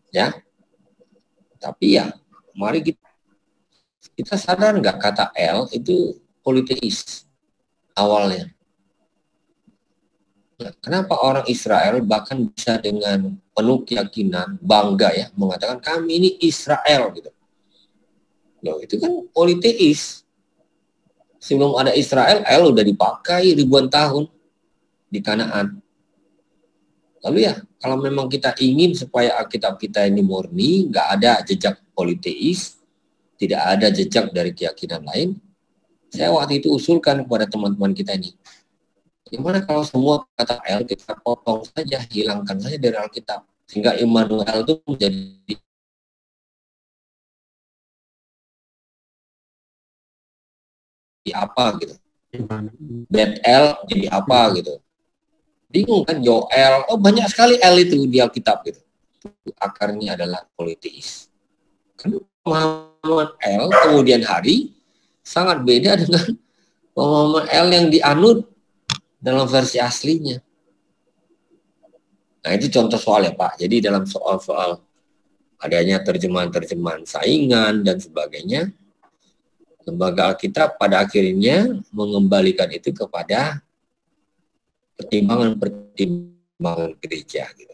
Ya. Tapi ya, mari kita sadar nggak kata L itu politeis awalnya. Nah, kenapa orang Israel bahkan bisa dengan penuh keyakinan, bangga ya, mengatakan kami ini Israel gitu. Loh, itu kan politeis. Sebelum ada Israel, El udah dipakai ribuan tahun di Kanaan. Lalu ya, kalau memang kita ingin supaya Alkitab kita ini murni, nggak ada jejak politeis, tidak ada jejak dari keyakinan lain, saya waktu itu usulkan kepada teman-teman kita ini, gimana kalau semua kata El kita potong saja, hilangkan saja dari Alkitab, sehingga Immanuel itu menjadi apa gitu, Bet-El jadi apa gitu, bingung kan, Joel, oh banyak sekali El itu di Alkitab gitu. Akarnya adalah politeis. Kan pemahaman El kemudian hari sangat beda dengan pemahaman El yang dianut dalam versi aslinya. Nah, itu contoh soal ya Pak. Jadi dalam soal-soal adanya terjemahan-terjemahan saingan dan sebagainya, lembaga Alkitab pada akhirnya mengembalikan itu kepada pertimbangan-pertimbangan gereja gitu.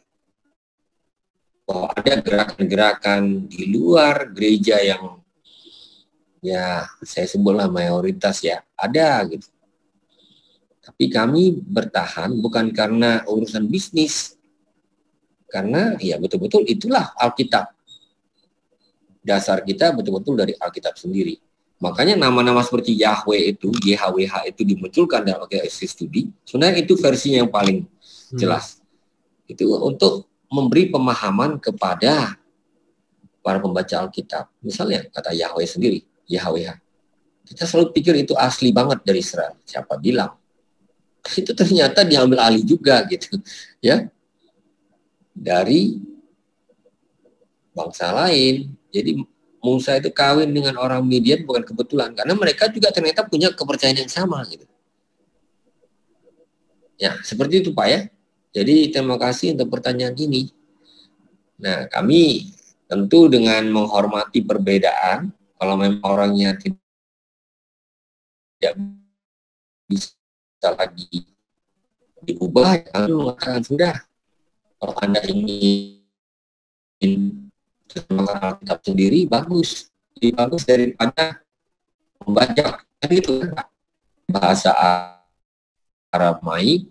Bahwa ada gerakan-gerakan di luar gereja yang ya saya sebutlah mayoritas ya, ada gitu. Tapi kami bertahan bukan karena urusan bisnis, karena ya betul-betul itulah Alkitab. Dasar kita betul-betul dari Alkitab sendiri. Makanya nama-nama seperti Yahweh itu, YHWH itu dimunculkan dalam Alkitab Studi. Sebenarnya itu versinya yang paling jelas. Itu untuk memberi pemahaman kepada para pembaca Alkitab. Misalnya kata Yahweh sendiri, YHWH. Kita selalu pikir itu asli banget dari Israel. Siapa bilang? Itu ternyata diambil alih juga gitu ya dari bangsa lain. Jadi Musa itu kawin dengan orang Midian bukan kebetulan, karena mereka juga ternyata punya kepercayaan yang sama gitu ya, seperti itu Pak ya. Jadi terima kasih untuk pertanyaan ini. Nah, kami tentu dengan menghormati perbedaan, kalau memang orangnya tidak bisa lagi diubah, kami mengatakan sudah, kalau Anda ingin Alkitab sendiri bagus, lebih bagus daripada membaca kan itu kan bahasa Aramaik.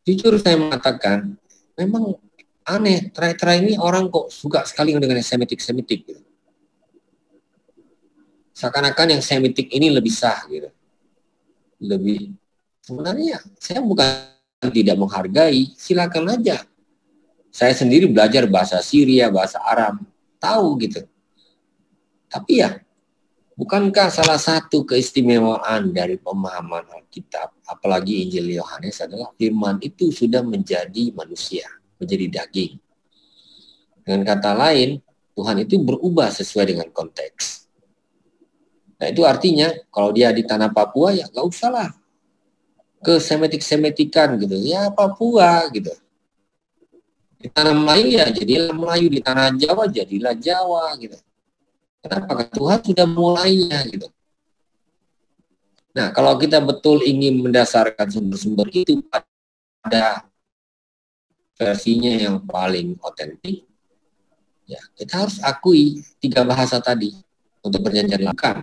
Jujur saya mengatakan memang aneh, terakhir ini orang kok suka sekali dengan Semitik gitu. Seakan-akan yang Semitik ini lebih sah gitu. Lebih, sebenarnya saya bukan tidak menghargai, silakan aja. Saya sendiri belajar bahasa Syria, bahasa Arab, tahu gitu. Tapi ya, bukankah salah satu keistimewaan dari pemahaman Alkitab, apalagi Injil Yohanes, adalah firman itu sudah menjadi manusia, menjadi daging. Dengan kata lain, Tuhan itu berubah sesuai dengan konteks. Nah, itu artinya kalau dia di tanah Papua ya nggak usah lah ke Semitik-Semitikan gitu. Ya Papua gitu. Di tanah Melayu ya jadilah Melayu, di tanah Jawa jadilah Jawa gitu. Kenapa? Tuhan sudah mulainya gitu. Nah, kalau kita betul ingin mendasarkan sumber-sumber itu pada versinya yang paling otentik, ya kita harus akui 3 bahasa tadi untuk perjanjian lama.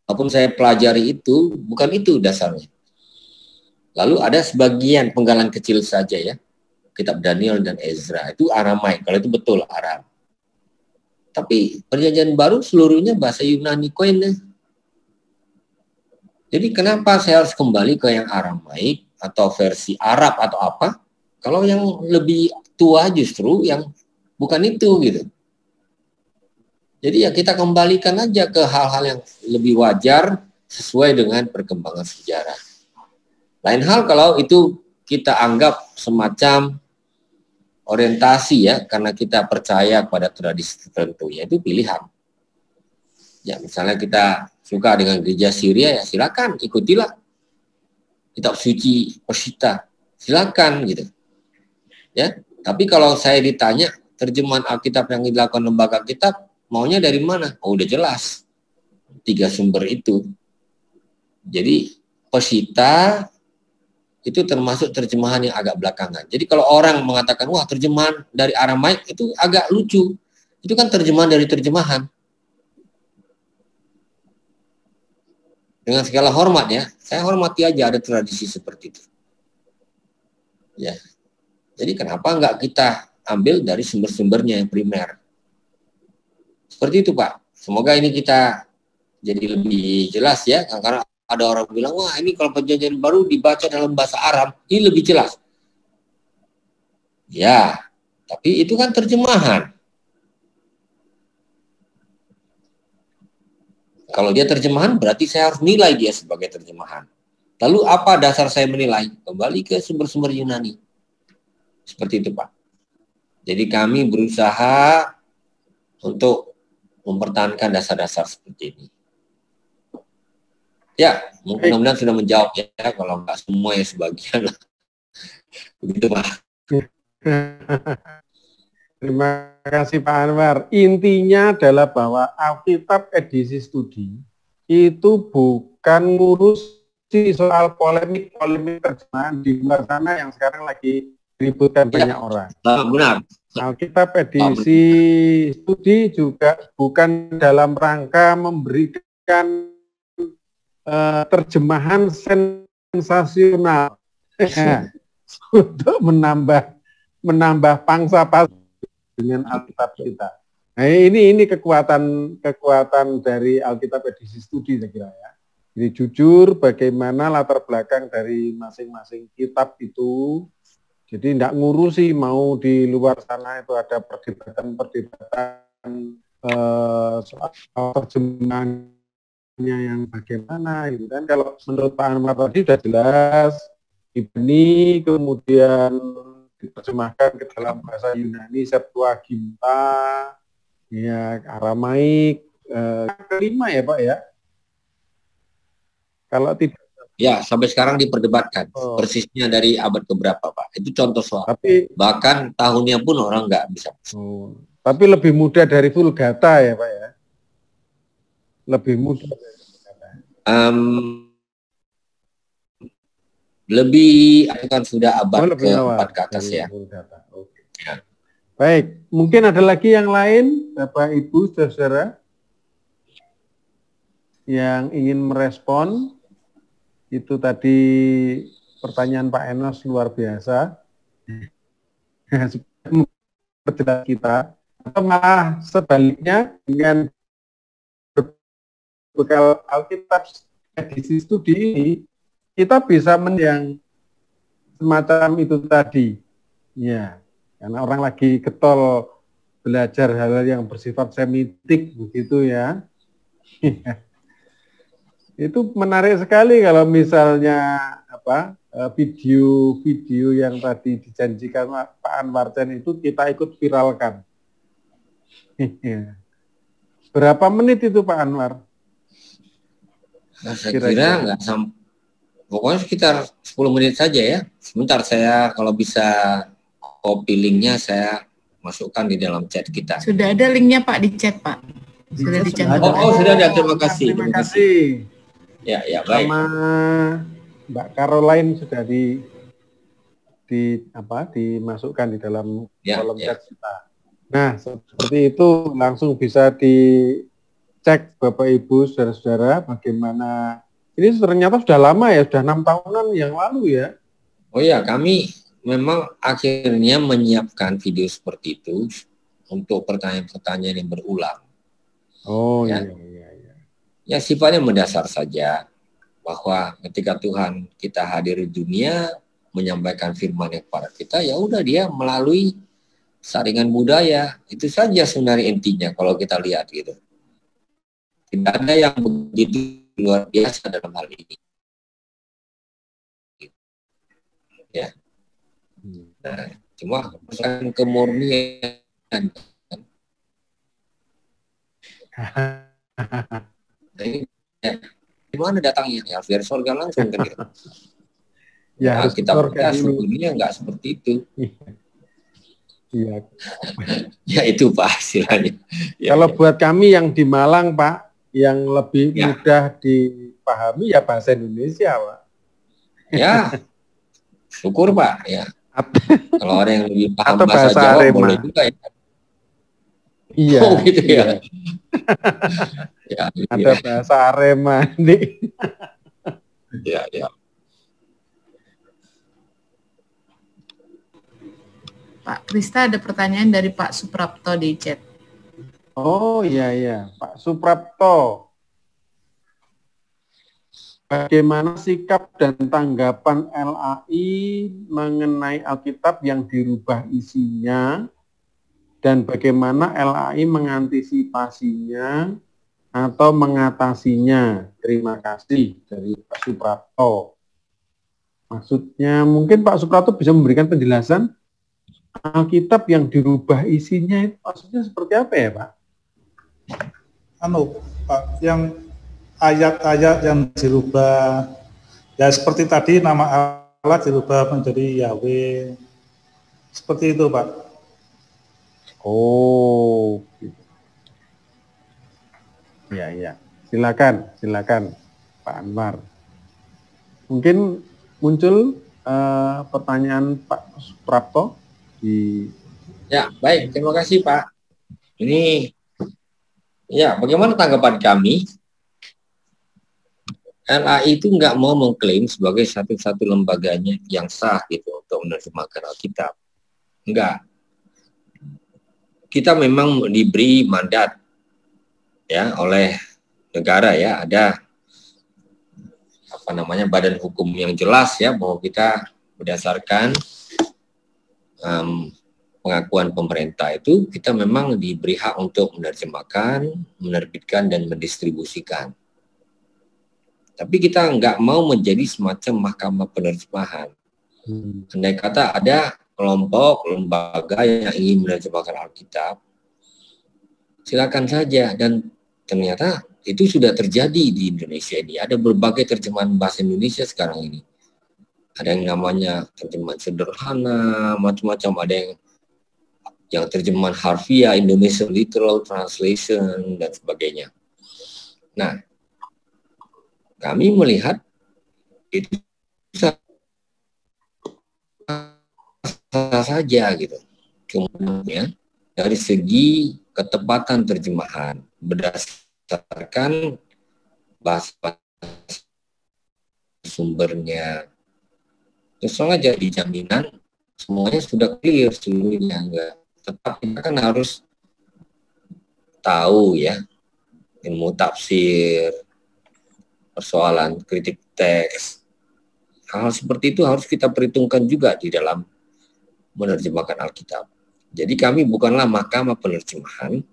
Walaupun saya pelajari itu, bukan itu dasarnya. Lalu ada sebagian penggalan kecil saja ya. Kitab Daniel dan Ezra, itu Aramaik. Kalau itu betul Aram. Tapi perjanjian baru seluruhnya bahasa Yunani koine. Jadi kenapa saya harus kembali ke yang Aramaik atau versi Arab atau apa? Kalau yang lebih tua justru yang bukan itu gitu. Jadi ya kita kembalikan aja ke hal-hal yang lebih wajar sesuai dengan perkembangan sejarah. Lain hal kalau itu kita anggap semacam orientasi ya, karena kita percaya pada tradisi tertentu, ya itu pilihan. Ya misalnya kita suka dengan gereja Syria, ya silakan ikutilah kitab suci Peshitta, silakan gitu. Ya, tapi kalau saya ditanya terjemahan Alkitab yang dilakukan lembaga kitab, maunya dari mana? Oh, udah jelas. 3 sumber itu. Jadi Peshitta itu termasuk terjemahan yang agak belakangan. Jadi kalau orang mengatakan, wah terjemahan dari Aramaik itu agak lucu. Itu kan terjemahan dari terjemahan. Dengan segala hormat ya, saya hormati aja ada tradisi seperti itu. Ya, jadi kenapa nggak kita ambil dari sumber-sumbernya yang primer? Seperti itu Pak. Semoga ini kita jadi lebih jelas ya, karena ada orang bilang, wah ini kalau perjanjian baru dibaca dalam bahasa Arab, ini lebih jelas. Ya, tapi itu kan terjemahan. Kalau dia terjemahan, berarti saya harus nilai dia sebagai terjemahan. Lalu apa dasar saya menilai? Kembali ke sumber-sumber Yunani. Seperti itu Pak. Jadi kami berusaha untuk mempertahankan dasar-dasar seperti ini. Ya, mudah-mudahan sudah menjawab ya, kalau nggak semua ya sebagian. Begitu Pak. Terima kasih Pak Anwar. Intinya adalah bahwa Alkitab edisi studi itu bukan ngurusi soal polemik terjemahan di luar sana yang sekarang lagi diributkan banyak orang. Benar. Alkitab edisi studi juga bukan dalam rangka memberikan terjemahan sensasional untuk menambah pangsa pasar dengan Alkitab kita. Nah, ini kekuatan dari Alkitab edisi studi saya kira ya. Jadi jujur bagaimana latar belakang dari masing-masing kitab itu. Jadi tidak ngurusi mau di luar sana itu ada perdebatan soal terjemahan yang bagaimana gitu kan. Kalau menurut Pak Anwar tadi sudah jelas Ibni, kemudian diterjemahkan ke dalam bahasa Yunani Septuaginta, ya Aramaik, kelima ya Pak ya. Kalau tidak ya sampai sekarang diperdebatkan persisnya dari abad keberapa Pak. Itu contoh soal. Tapi bahkan tahunnya pun orang nggak bisa. Tapi lebih mudah dari Vulgata ya Pak ya. Lebih mudah. Lebih kan sudah abad ke-4 ke atas ya. Ya. Baik, mungkin ada lagi yang lain, Bapak Ibu, saudara yang ingin merespon. Itu tadi pertanyaan Pak Enos luar biasa. Perjelas kita, atau malah sebaliknya dengan bekal Alkitab edisi studi ini, kita bisa yang semacam itu tadi. Ya, karena orang lagi getol belajar hal-hal yang bersifat semitik begitu ya. Itu menarik sekali kalau misalnya video yang tadi dijanjikan Pak Anwar Chen itu kita ikut viralkan. Berapa menit itu Pak Anwar? Saya kira nggak sampai, pokoknya sekitar 10 menit saja ya. Sebentar saya kalau bisa copy linknya saya masukkan di dalam chat kita. Sudah ada linknya Pak di chat Pak. Sudah dicantumkan. Sudah ada. Terima kasih. Terima kasih. Ya baik. Sama Mbak Caroline sudah dimasukkan di dalam kolom chat kita. Nah, seperti itu langsung bisa dicek Bapak Ibu saudara-saudara bagaimana. Ini ternyata sudah lama ya, sudah 6 tahunan yang lalu ya. Oh ya, kami memang akhirnya menyiapkan video seperti itu untuk pertanyaan-pertanyaan yang berulang. Oh ya. Iya. Ya sifatnya mendasar saja, bahwa ketika Tuhan kita hadir di dunia menyampaikan firman-Nya kepada kita, ya udah dia melalui saringan budaya. Itu saja sebenarnya intinya kalau kita lihat gitu. Tidak ada yang begitu luar biasa dalam hal ini. Ya. Nah, cuma pesan kemurnian. Gimana datangnya? Ya dari surga langsung kan gitu. Ya, nah, kita percaya sebetulnya nggak seperti itu. Iya. Ya itu Pak hasilnya. Kalau buat kami yang di Malang Pak, yang lebih mudah dipahami ya bahasa Indonesia Pak. Ya, Syukur Pak ya. Kalau ada yang lebih paham Atau bahasa bahasa Jawa Arema. boleh juga ya. Iya. Oh gitu ya. Iya. Ya, Ada bahasa Arema nih. ya. Pak Krista ada pertanyaan dari Pak Suprapto di chat. Oh iya, Pak Suprapto. Bagaimana sikap dan tanggapan LAI mengenai Alkitab yang dirubah isinya, dan bagaimana LAI mengantisipasinya atau mengatasinya? Terima kasih dari Pak Suprapto. Maksudnya mungkin Pak Suprapto bisa memberikan penjelasan Alkitab yang dirubah isinya itu maksudnya seperti apa ya Pak? Pak, yang ayat-ayat yang dirubah, ya seperti tadi nama Allah dirubah menjadi Yahweh, seperti itu Pak. Oh, ya. Silakan Pak Anwar. Mungkin muncul pertanyaan Pak Suprapto di. Ya, baik. Terima kasih Pak. Ini, ya bagaimana tanggapan kami? LAI itu nggak mau mengklaim sebagai satu-satu lembaganya yang sah gitu untuk menerjemahkan Alkitab. Enggak. Kita memang diberi mandat ya oleh negara ya, ada badan hukum yang jelas ya bahwa kita berdasarkan pengakuan pemerintah itu kita memang diberi hak untuk menerjemahkan, menerbitkan dan mendistribusikan. Tapi kita nggak mau menjadi semacam mahkamah penerjemahan. Andai kata ada kelompok, lembaga yang ingin menerjemahkan Alkitab, silakan saja. Dan ternyata itu sudah terjadi di Indonesia ini. Ada berbagai terjemahan bahasa Indonesia sekarang ini. Ada yang namanya terjemahan sederhana, macam-macam. Ada yang terjemahan harfiah, Indonesia Literal Translation, dan sebagainya. Nah, kami melihat itu sah saja gitu. Kemudian dari segi ketepatan terjemahan berdasarkan bahasa sumbernya, terus aja di jaminan semuanya sudah clear seluruhnya. Enggak, tetap kita kan harus tahu ya ilmu tafsir, persoalan kritik teks, hal seperti itu harus kita perhitungkan juga di dalam menerjemahkan Alkitab. Jadi kami bukanlah mahkamah penerjemahan,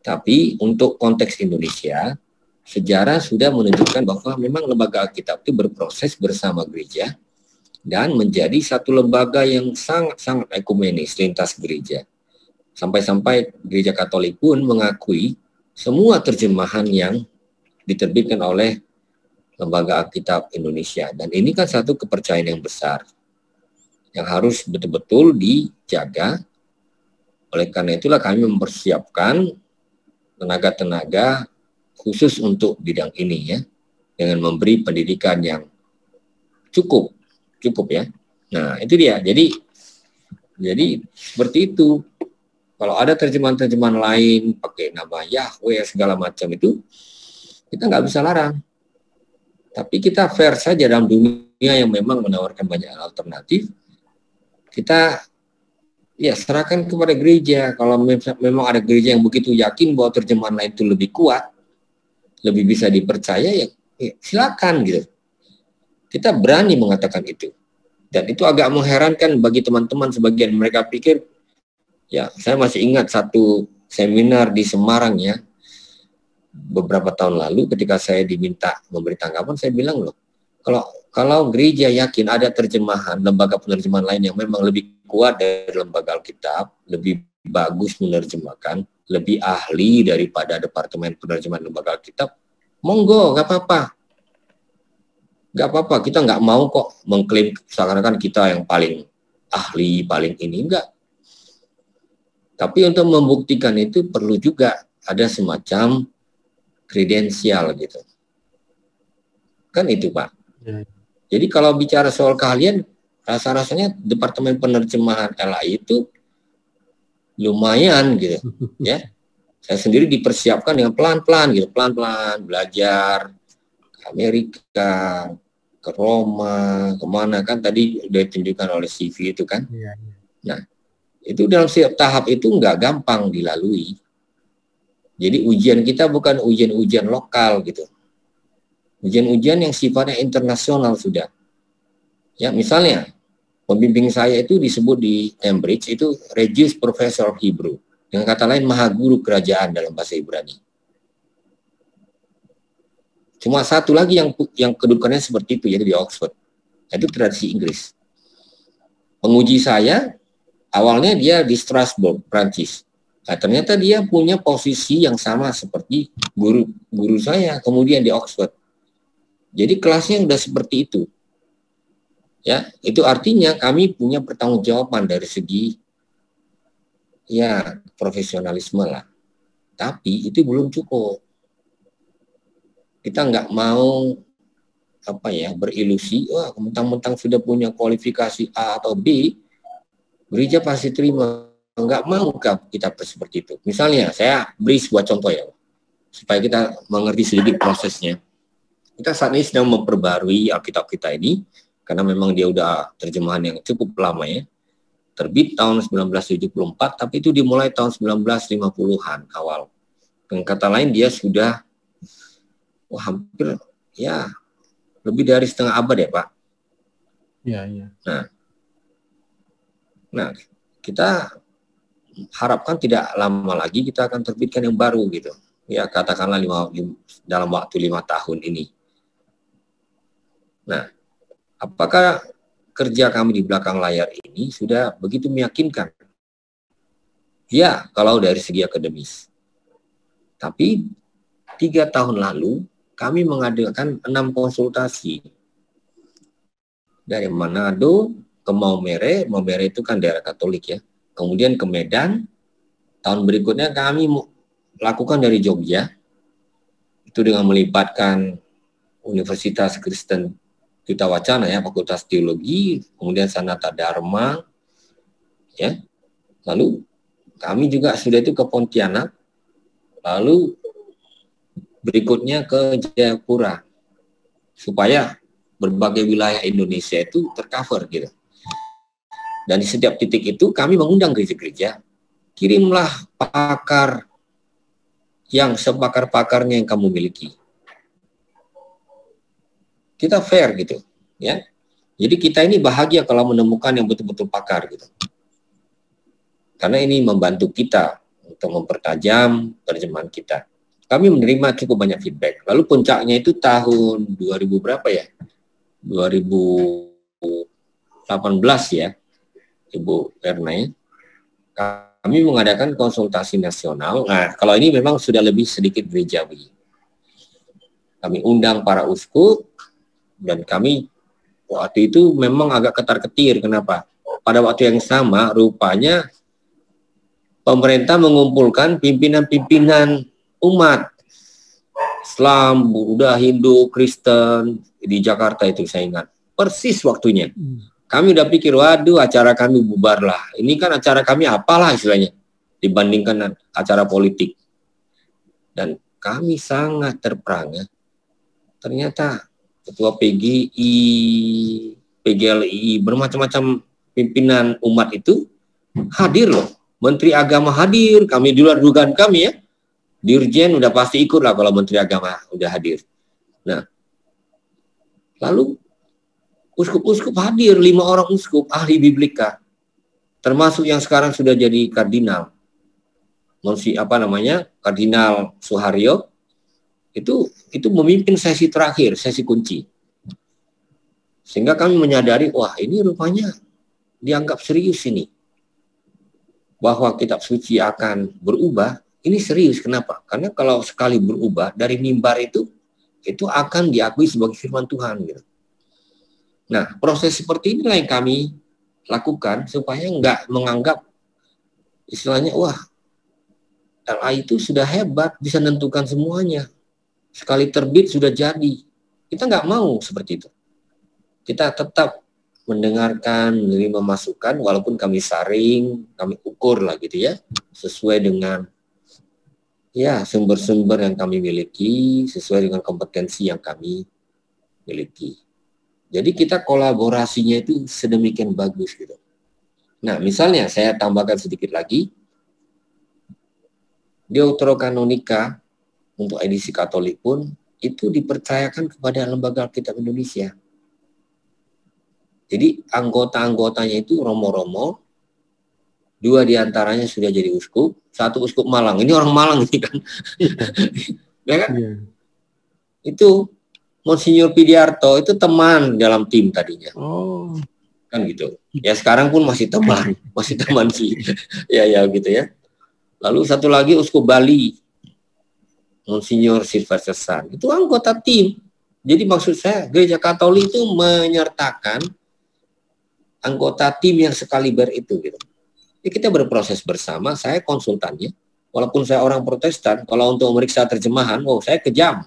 tapi untuk konteks Indonesia, sejarah sudah menunjukkan bahwa memang lembaga Alkitab itu berproses bersama gereja dan menjadi satu lembaga yang sangat-sangat ekumenis lintas gereja. Sampai-sampai gereja Katolik pun mengakui semua terjemahan yang diterbitkan oleh lembaga Alkitab Indonesia. Dan ini kan satu kepercayaan yang besar yang harus betul-betul dijaga. Oleh karena itulah kami mempersiapkan tenaga-tenaga khusus untuk bidang ini ya, dengan memberi pendidikan yang cukup ya. Nah, itu dia. Jadi seperti itu. Kalau ada terjemahan-terjemahan lain pakai nama Yahweh segala macam itu, kita nggak bisa larang. Tapi kita fair saja dalam dunia yang memang menawarkan banyak alternatif. Kita ya serahkan kepada gereja. Kalau memang ada gereja yang begitu yakin bahwa terjemahan lain itu lebih kuat, lebih bisa dipercaya, ya silakan gitu. Kita berani mengatakan itu. Dan itu agak mengherankan bagi teman-teman, sebagian mereka pikir, ya saya masih ingat satu seminar di Semarang ya, beberapa tahun lalu ketika saya diminta memberi tanggapan, saya bilang loh, kalau gereja yakin ada terjemahan, lembaga penerjemahan lain yang memang lebih kuat dari lembaga Alkitab, lebih bagus menerjemahkan, lebih ahli daripada Departemen Penerjemahan Lembaga Alkitab, monggo, nggak apa-apa. Nggak apa-apa, kita nggak mau kok mengklaim seakan-akan kita yang paling ahli, paling ini, enggak. Tapi untuk membuktikan itu perlu juga ada semacam kredensial gitu. Kan itu Pak. Jadi kalau bicara soal keahlian, rasa-rasanya Departemen Penerjemahan LAI itu lumayan gitu ya. Saya sendiri dipersiapkan dengan pelan-pelan gitu, pelan-pelan belajar ke Amerika, ke Roma, kemana kan tadi udah ditunjukkan oleh CV itu kan. Nah, itu dalam setiap tahap itu nggak gampang dilalui. Jadi ujian kita bukan ujian-ujian lokal gitu. Ujian-ujian yang sifatnya internasional sudah. Ya, misalnya pembimbing saya itu disebut di Cambridge itu Regius Professor of Hebrew. Dengan kata lain maha guru kerajaan dalam bahasa Ibrani. Cuma satu lagi yang kedudukannya seperti itu yaitu di Oxford. Itu tradisi Inggris. Penguji saya awalnya dia di Strasbourg, Prancis. Nah, ternyata dia punya posisi yang sama seperti guru saya kemudian di Oxford. Jadi kelasnya udah seperti itu. Ya, itu artinya kami punya pertanggungjawaban dari segi ya profesionalisme lah. Tapi itu belum cukup. Kita nggak mau berilusi, wah mentang-mentang sudah punya kualifikasi A atau B, gereja pasti terima. Nggak mau kita seperti itu. Misalnya saya beri sebuah contoh ya, supaya kita mengerti sedikit prosesnya. Kita saat ini sedang memperbarui Alkitab kita ini, karena memang dia udah terjemahan yang cukup lama ya. Terbit tahun 1974, tapi itu dimulai tahun 1950-an awal. Dengan kata lain dia sudah hampir ya lebih dari setengah abad ya Pak. Iya. Nah, kita harapkan tidak lama lagi kita akan terbitkan yang baru gitu. Ya katakanlah dalam waktu 5 tahun ini. Nah, apakah kerja kami di belakang layar ini sudah begitu meyakinkan? Ya, kalau dari segi akademis. Tapi 3 tahun lalu kami mengadakan 6 konsultasi. Dari Manado ke Maumere itu kan daerah Katolik ya. Kemudian ke Medan. Tahun berikutnya kami lakukan dari Jogja. Itu dengan melibatkan Universitas Kristen Tirta Wacana ya, Fakultas Teologi, kemudian Sanata Dharma, ya. Lalu kami juga sudah itu ke Pontianak, lalu berikutnya ke Jayapura, supaya berbagai wilayah Indonesia itu tercover gitu. Dan di setiap titik itu kami mengundang gereja-gereja, kirimlah pakar yang sepakar-pakarnya yang kamu miliki. Kita fair gitu, ya. Jadi kita ini bahagia kalau menemukan yang betul-betul pakar gitu. Karena ini membantu kita untuk mempertajam terjemahan kita. Kami menerima cukup banyak feedback. Lalu puncaknya itu tahun 2000 berapa ya? 2018 ya, Ibu Erna. Kami mengadakan konsultasi nasional. Nah, kalau ini memang sudah lebih sedikit gerejawi. Kami undang para uskup. Dan kami waktu itu memang agak ketar-ketir. Kenapa? Pada waktu yang sama, rupanya pemerintah mengumpulkan pimpinan-pimpinan umat Islam, Buddha, Hindu, Kristen di Jakarta itu saya ingat. Persis waktunya. Kami udah pikir, waduh acara kami bubarlah. Ini kan acara kami apalah istilahnya dibandingkan acara politik. Dan kami sangat terperangah. Ternyata Ketua PGI, PGLI, bermacam-macam pimpinan umat itu hadir loh. Menteri Agama hadir, kami di luar dugaan kami ya. Dirjen udah pasti ikut lah kalau Menteri Agama udah hadir. Nah, lalu uskup-uskup hadir, 5 orang uskup, ahli biblika. Termasuk yang sekarang sudah jadi kardinal. Kardinal Suharyo. Itu memimpin sesi terakhir, sesi kunci. Sehingga kami menyadari, wah ini rupanya dianggap serius ini. Bahwa kitab suci akan berubah, ini serius. Kenapa? Karena kalau sekali berubah, dari mimbar itu akan diakui sebagai firman Tuhan. Gitu. Nah, proses seperti inilah yang kami lakukan, supaya nggak menganggap, istilahnya, wah, LA itu sudah hebat, bisa menentukan semuanya. Sekali terbit sudah jadi. Kita nggak mau seperti itu. Kita tetap mendengarkan, menerima masukan, walaupun kami saring, kami ukur lah gitu ya, sesuai dengan ya sumber-sumber yang kami miliki, sesuai dengan kompetensi yang kami miliki. Jadi kita kolaborasinya itu sedemikian bagus gitu. Nah, misalnya saya tambahkan sedikit lagi, Deuterokanonika untuk edisi Katolik pun itu dipercayakan kepada Lembaga Alkitab Indonesia. Jadi anggota-anggotanya itu romo-romo, 2 diantaranya sudah jadi uskup, 1 uskup Malang. Ini orang Malang ini kan. Ya kan? Yeah. Itu Monsinyur Pidiarto itu teman dalam tim tadinya. Oh. Kan gitu. Ya sekarang pun masih teman sih. Ya gitu ya. Lalu satu lagi uskup Bali, Monsinyur Sylvester San. Itu anggota tim. Jadi maksud saya Gereja Katolik itu menyertakan anggota tim yang sekaliber itu gitu. Jadi kita berproses bersama, saya konsultannya. Walaupun saya orang Protestan, kalau untuk memeriksa terjemahan, saya kejam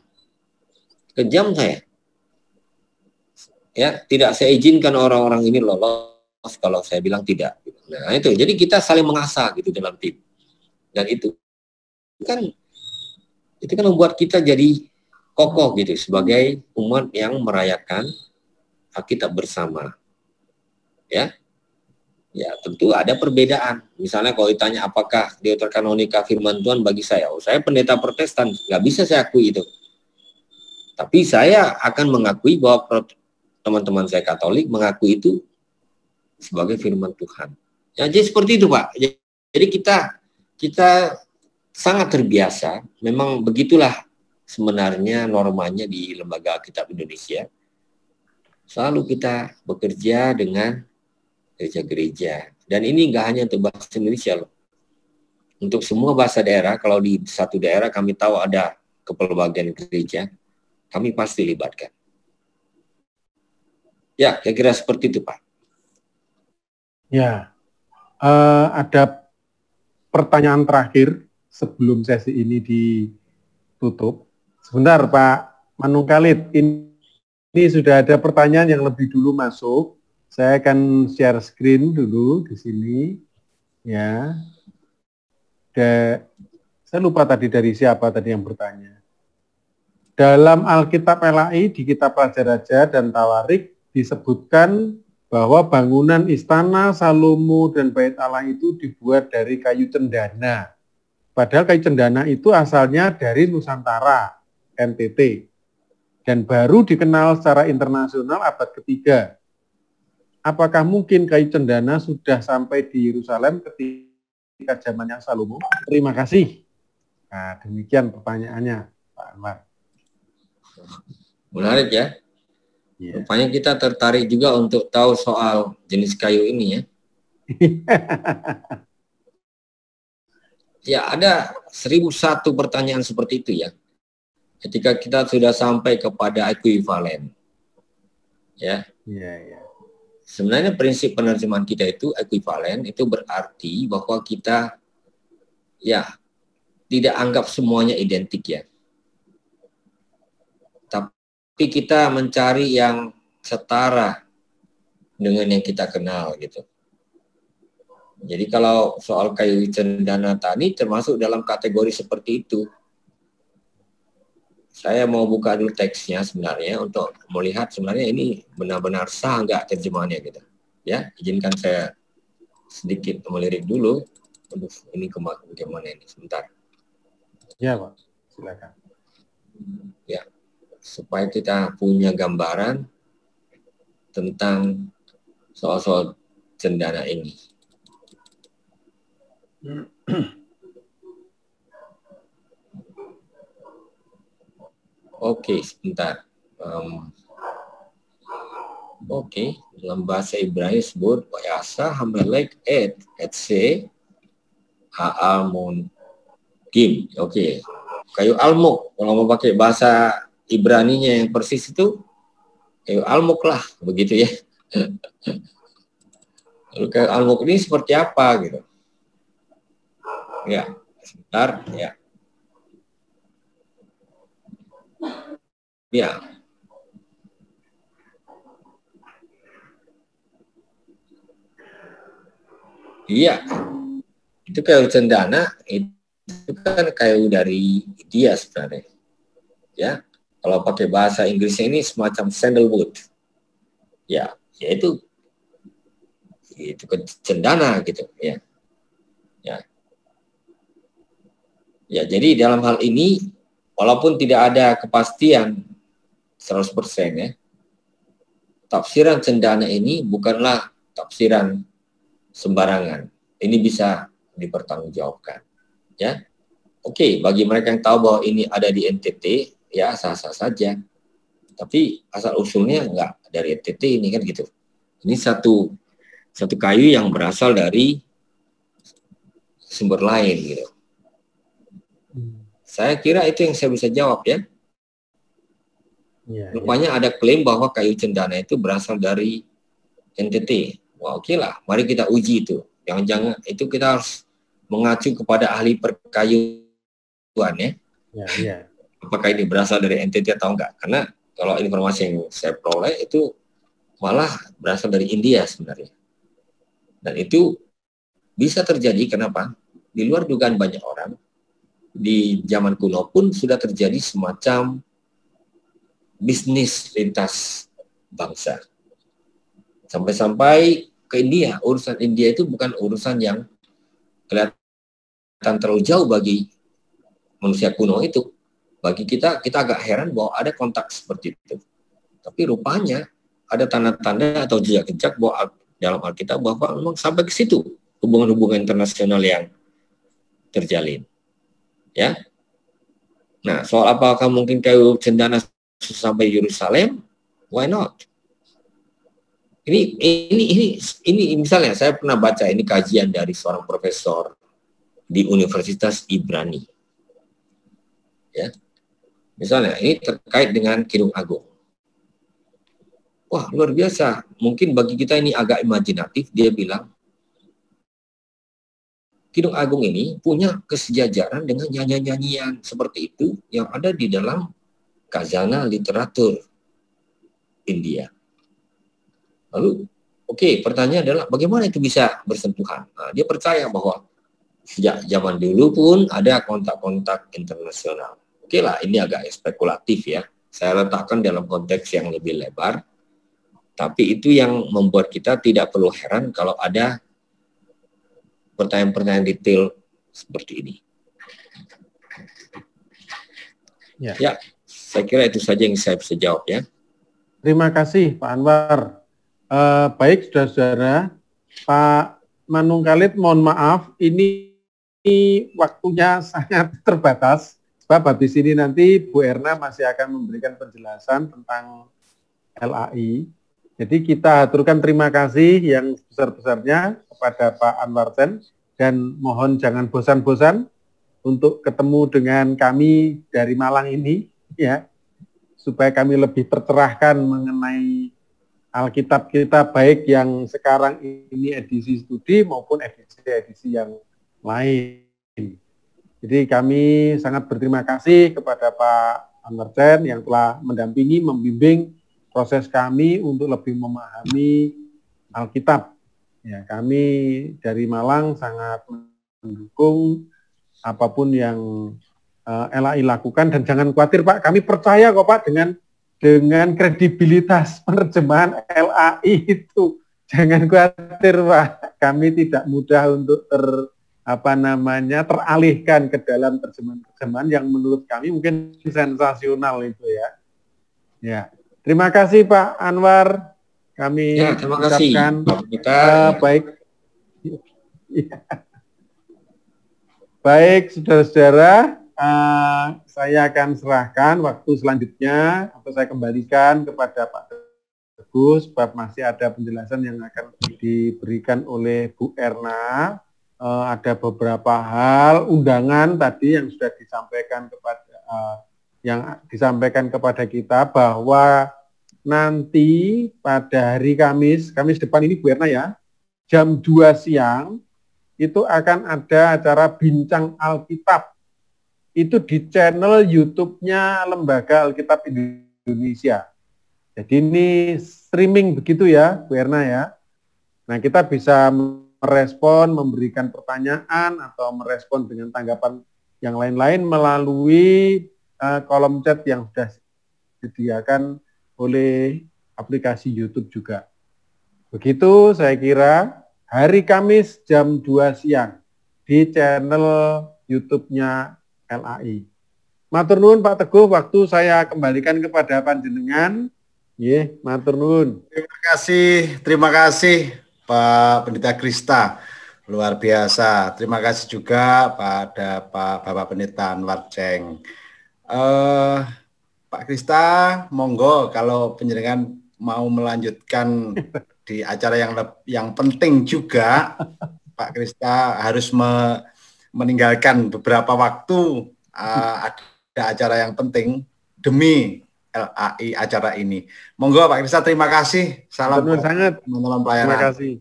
saya. Ya, tidak saya izinkan orang-orang ini lolos kalau saya bilang tidak. Nah, itu. Jadi kita saling mengasah gitu dalam tim. Dan itu kan membuat kita jadi kokoh gitu sebagai umat yang merayakan Alkitab bersama. Ya tentu ada perbedaan. Misalnya kalau ditanya apakah Deuterokanonika firman Tuhan bagi saya, saya pendeta Protestan, nggak bisa saya akui itu. Tapi saya akan mengakui bahwa teman-teman saya Katolik mengakui itu sebagai firman Tuhan. Ya, jadi seperti itu Pak. Jadi kita sangat terbiasa. Memang begitulah sebenarnya normanya di Lembaga Alkitab Indonesia. Selalu kita bekerja dengan gereja-gereja. Dan ini nggak hanya untuk bahasa Indonesia loh. Untuk semua bahasa daerah, kalau di satu daerah kami tahu ada kepelbagaian gereja, kami pasti libatkan. Ya, kira-kira seperti itu, Pak. Ya, ada pertanyaan terakhir sebelum sesi ini ditutup. Sebentar, Pak Manung Khalid, ini sudah ada pertanyaan yang lebih dulu masuk. Saya akan share screen dulu di sini, ya. Saya lupa tadi dari siapa tadi yang bertanya. Dalam Alkitab LAI di Kitab Raja Raja dan Tawarik disebutkan bahwa bangunan istana Salomo dan Bait Allah itu dibuat dari kayu cendana. Padahal kayu cendana itu asalnya dari Nusantara, NTT, dan baru dikenal secara internasional abad ketiga. Apakah mungkin kayu cendana sudah sampai di Yerusalem ketika zamannya Salomo? Terima kasih. Nah, demikian pertanyaannya, Pak Anwar. Menarik ya. Rupanya kita tertarik juga untuk tahu soal jenis kayu ini ya. Ya, ada 1001 pertanyaan seperti itu ya. Ketika kita sudah sampai kepada ekuivalen. Ya. Iya. Sebenarnya prinsip penerjemahan kita itu ekuivalen, itu berarti bahwa kita ya tidak anggap semuanya identik ya. Tapi kita mencari yang setara dengan yang kita kenal gitu. Jadi kalau soal kayu cendana tani termasuk dalam kategori seperti itu. Saya mau buka dulu teksnya sebenarnya untuk melihat sebenarnya ini benar-benar sah nggak terjemahannya gitu. Ya, izinkan saya sedikit melirik dulu. Aduh, ini kemana ini? Sebentar. Ya, Pak. Silakan. Ya, supaya kita punya gambaran tentang soal-soal cendana ini. Oke, sebentar. Oke, dalam bahasa Ibrani disebut Yasa Hamelek Etse Ha'almon Kim. Oke, kayu almuk. Kalau mau pakai bahasa Ibraninya yang persis itu kayu almuk lah, begitu ya. Lalu kayu almuk ini seperti apa gitu? Ya, sebentar ya. Ya. Iya, itu kayu cendana itu kan kayu dari India sebenarnya. Ya, kalau pakai bahasa Inggrisnya ini semacam sandalwood. Ya, yaitu cendana gitu ya. Ya, jadi dalam hal ini walaupun tidak ada kepastian 100% ya, tafsiran cendana ini bukanlah tafsiran sembarangan. Ini bisa dipertanggungjawabkan. Ya, oke, bagi mereka yang tahu bahwa ini ada di NTT, ya sah-sah saja. Tapi asal usulnya enggak dari NTT ini kan gitu. Ini satu kayu yang berasal dari sumber lain gitu. Saya kira itu yang saya bisa jawab ya. Rupanya ada klaim bahwa kayu cendana itu berasal dari NTT. Wah, oke lah, mari kita uji itu. Jangan-jangan itu kita harus mengacu kepada ahli perkayuan ya. Apakah ini berasal dari NTT atau enggak? Karena kalau informasi yang saya peroleh itu malah berasal dari India sebenarnya. Dan itu bisa terjadi kenapa? Di luar dugaan banyak orang, di zaman kuno pun sudah terjadi semacam bisnis lintas bangsa. Sampai-sampai ke India, urusan India itu bukan urusan yang kelihatan terlalu jauh bagi manusia kuno itu. Bagi kita agak heran bahwa ada kontak seperti itu. Tapi rupanya ada tanda-tanda atau jejak-jejak bahwa dalam Alkitab bahwa memang sampai ke situ hubungan-hubungan internasional yang terjalin. Ya. Nah, soal apakah mungkin kayu cendana sampai Yerusalem? Why not? Ini misalnya saya pernah baca ini kajian dari seorang profesor di Universitas Ibrani. Ya. Misalnya ini terkait dengan Kidung Agung. Wah, luar biasa. Mungkin bagi kita ini agak imajinatif, dia bilang Kidung Agung ini punya kesejajaran dengan nyanyian-nyanyian seperti itu yang ada di dalam khazanah literatur India. Lalu, oke, pertanyaan adalah bagaimana itu bisa bersentuhan? Nah, dia percaya bahwa sejak zaman dulu pun ada kontak-kontak internasional. Oke lah, ini agak spekulatif ya. Saya letakkan dalam konteks yang lebih lebar. Tapi itu yang membuat kita tidak perlu heran kalau ada pertanyaan-pertanyaan detail seperti ini. Ya, saya kira itu saja yang saya bisa jawab ya. Terima kasih Pak Anwar. Baik saudara-saudara, Pak Manung Khalid, mohon maaf, ini waktunya sangat terbatas. Sebab habis ini nanti Bu Erna masih akan memberikan penjelasan tentang LAI. Jadi kita aturkan terima kasih yang besar-besarnya kepada Pak Anwar Sen dan mohon jangan bosan-bosan untuk ketemu dengan kami dari Malang ini ya, supaya kami lebih tercerahkan mengenai Alkitab kita baik yang sekarang ini edisi studi maupun edisi yang lain. Jadi kami sangat berterima kasih kepada Pak Anwar Sen yang telah mendampingi, membimbing proses kami untuk lebih memahami Alkitab. Ya, kami dari Malang sangat mendukung apapun yang LAI lakukan dan jangan khawatir Pak, kami percaya kok Pak dengan kredibilitas penerjemahan LAI itu. Jangan khawatir Pak, kami tidak mudah untuk teralihkan ke dalam terjemahan yang menurut kami mungkin sensasional itu ya. Ya. Terima kasih Pak Anwar. Kami terima kasih. Baik. Ya. Baik, saudara-saudara, saya akan serahkan waktu selanjutnya atau saya kembalikan kepada Pak Tegus, sebab masih ada penjelasan yang akan diberikan oleh Bu Erna. Ada beberapa hal undangan tadi yang sudah disampaikan kepada kita bahwa nanti pada hari Kamis depan ini Bu Erna ya, jam 2 siang itu akan ada acara Bincang Alkitab. Itu di channel YouTube-nya Lembaga Alkitab Indonesia. Jadi ini streaming begitu ya Bu Erna ya. Nah kita bisa merespon, memberikan pertanyaan, atau merespon dengan tanggapan yang lain-lain melalui kolom chat yang sudah disediakan oleh aplikasi YouTube juga. Begitu saya kira hari Kamis jam 2 siang di channel YouTube-nya LAI. Matur nuwun Pak Teguh, waktu saya kembalikan kepada panjenengan. Nggih, matur nuwun. Terima kasih Pak Pendeta Krista. Luar biasa. Terima kasih juga pada Bapak Pendeta Anwar Ceng. Pak Krista, monggo kalau panjenengan mau melanjutkan di acara yang penting juga, Pak Krista harus meninggalkan beberapa waktu, ada acara yang penting demi LAI acara ini. Monggo Pak Krista, terima kasih. Salam sangat teman-teman pelayanan. Terima kasih.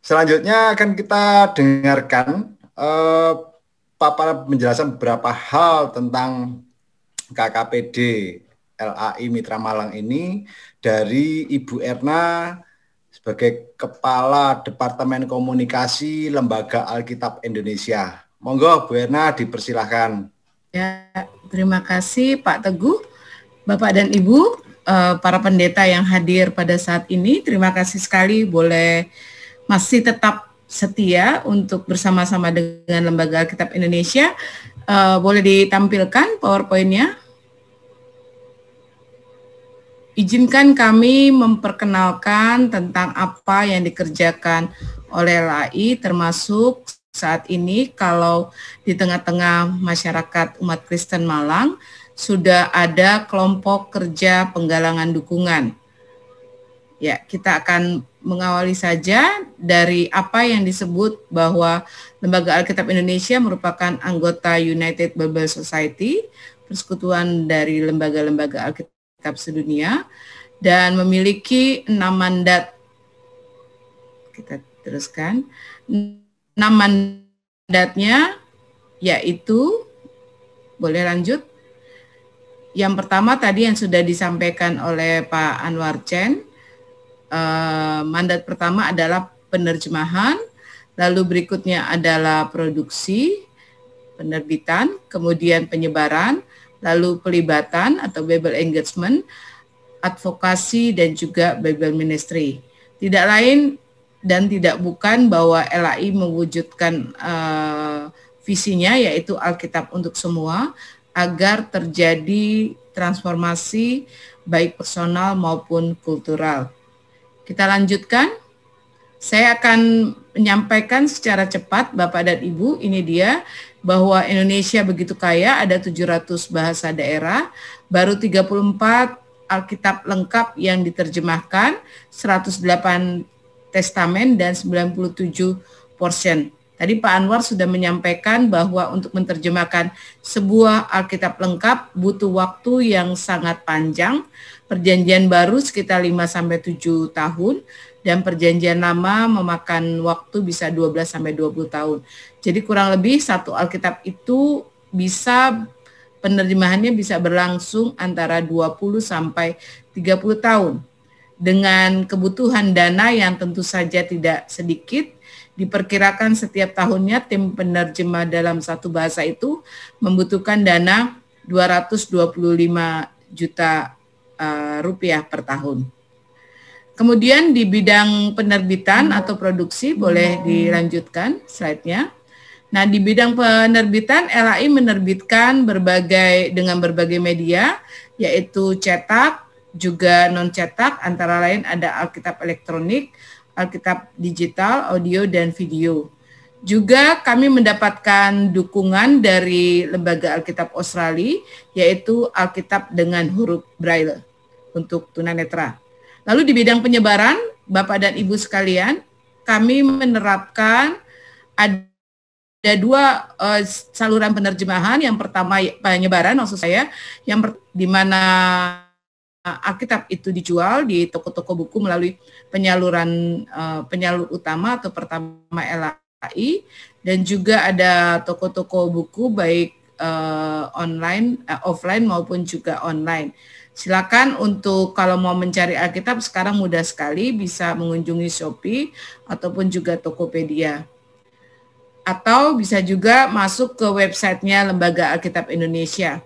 Selanjutnya akan kita dengarkan paparan penjelasan beberapa hal tentang KKPD LAI Mitra Malang ini dari Ibu Erna sebagai Kepala Departemen Komunikasi Lembaga Alkitab Indonesia. Monggo Bu Erna, dipersilahkan. Ya, terima kasih Pak Teguh, Bapak dan Ibu, para pendeta yang hadir pada saat ini. Terima kasih sekali boleh masih tetap setia untuk bersama-sama dengan Lembaga Alkitab Indonesia. Boleh ditampilkan PowerPoint-nya. Izinkan kami memperkenalkan tentang apa yang dikerjakan oleh LAI, termasuk saat ini kalau di tengah-tengah masyarakat umat Kristen Malang sudah ada kelompok kerja penggalangan dukungan. Ya, kita akan mengawali saja dari apa yang disebut bahwa Lembaga Alkitab Indonesia merupakan anggota United Bible Society, persekutuan dari lembaga-lembaga Alkitab sedunia, dan memiliki 6 mandat. Kita teruskan. 6 mandatnya yaitu, boleh lanjut. Yang pertama tadi yang sudah disampaikan oleh Pak Anwar Ceng, mandat pertama adalah penerjemahan, lalu berikutnya adalah produksi, penerbitan, kemudian penyebaran, lalu pelibatan atau Bible engagement, advokasi, dan juga Bible ministry. Tidak lain dan tidak bukan bahwa LAI mewujudkan visinya yaitu Alkitab untuk semua agar terjadi transformasi baik personal maupun kultural. Kita lanjutkan. Saya akan menyampaikan secara cepat Bapak dan Ibu, ini dia bahwa Indonesia begitu kaya, ada 700 bahasa daerah, baru 34 Alkitab lengkap yang diterjemahkan, 108 testamen dan 97 portion. Tadi Pak Anwar sudah menyampaikan bahwa untuk menerjemahkan sebuah Alkitab lengkap butuh waktu yang sangat panjang. Perjanjian baru sekitar 5-7 tahun dan perjanjian lama memakan waktu bisa 12-20 tahun. Jadi kurang lebih satu Alkitab itu bisa penerjemahannya bisa berlangsung antara 20-30 tahun. Dengan kebutuhan dana yang tentu saja tidak sedikit, diperkirakan setiap tahunnya tim penerjemah dalam satu bahasa itu membutuhkan dana 225 juta rupiah per tahun. Kemudian di bidang penerbitan atau produksi, boleh dilanjutkan slide-nya. Nah, di bidang penerbitan, LAI menerbitkan dengan berbagai media, yaitu cetak, juga non-cetak, antara lain ada Alkitab elektronik, Alkitab digital, audio, dan video. Juga kami mendapatkan dukungan dari Lembaga Alkitab Australia, yaitu Alkitab dengan huruf Braille untuk tunanetra. Lalu di bidang penyebaran, Bapak dan Ibu sekalian, kami menerapkan ada 2 saluran penerjemahan. Yang pertama penyebaran, maksud saya, di mana Alkitab itu dijual di toko-toko buku melalui penyalur utama atau pertama LAI, dan juga ada toko-toko buku baik offline maupun juga online. Silakan untuk kalau mau mencari Alkitab sekarang mudah sekali, bisa mengunjungi Shopee ataupun juga Tokopedia. Atau bisa juga masuk ke websitenya Lembaga Alkitab Indonesia.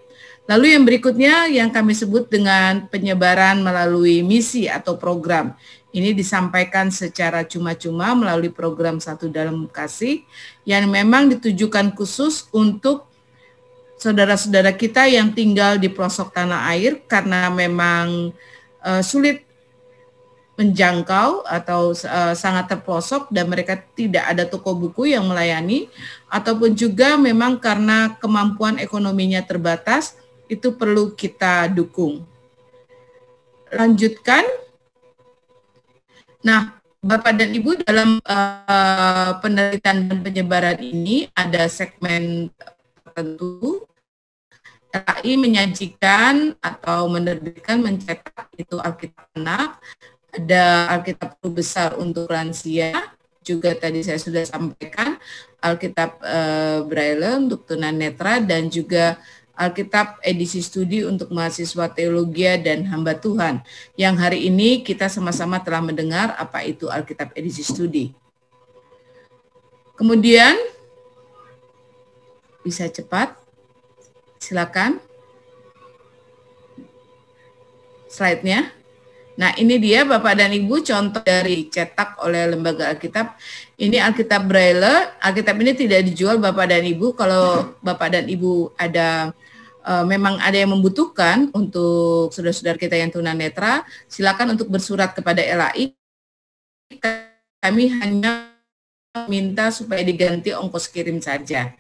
Lalu yang berikutnya yang kami sebut dengan penyebaran melalui misi atau program. Ini disampaikan secara cuma-cuma melalui program Satu Dalam Kasih yang memang ditujukan khusus untuk saudara-saudara kita yang tinggal di pelosok tanah air karena memang sulit menjangkau atau sangat terpelosok dan mereka tidak ada toko buku yang melayani, ataupun juga memang karena kemampuan ekonominya terbatas, itu perlu kita dukung. Lanjutkan. Nah, Bapak dan Ibu, dalam penelitian dan penyebaran ini ada segmen tertentu. LAI menyajikan atau menerbitkan, mencetak itu Alkitab anak, ada Alkitab besar untuk lansia, juga tadi saya sudah sampaikan Alkitab Braille untuk tunanetra, dan juga Alkitab edisi studi untuk mahasiswa teologi dan hamba Tuhan, yang hari ini kita sama-sama telah mendengar apa itu Alkitab edisi studi. Kemudian, bisa cepat, silakan. Slide-nya. Nah, ini dia Bapak dan Ibu contoh dari cetak oleh Lembaga Alkitab. Ini Alkitab Braille. Alkitab ini tidak dijual Bapak dan Ibu. Kalau Bapak dan Ibu ada memang ada yang membutuhkan untuk saudara-saudara kita yang tunanetra, silakan untuk bersurat kepada LAI. Kami hanya minta supaya diganti ongkos kirim saja.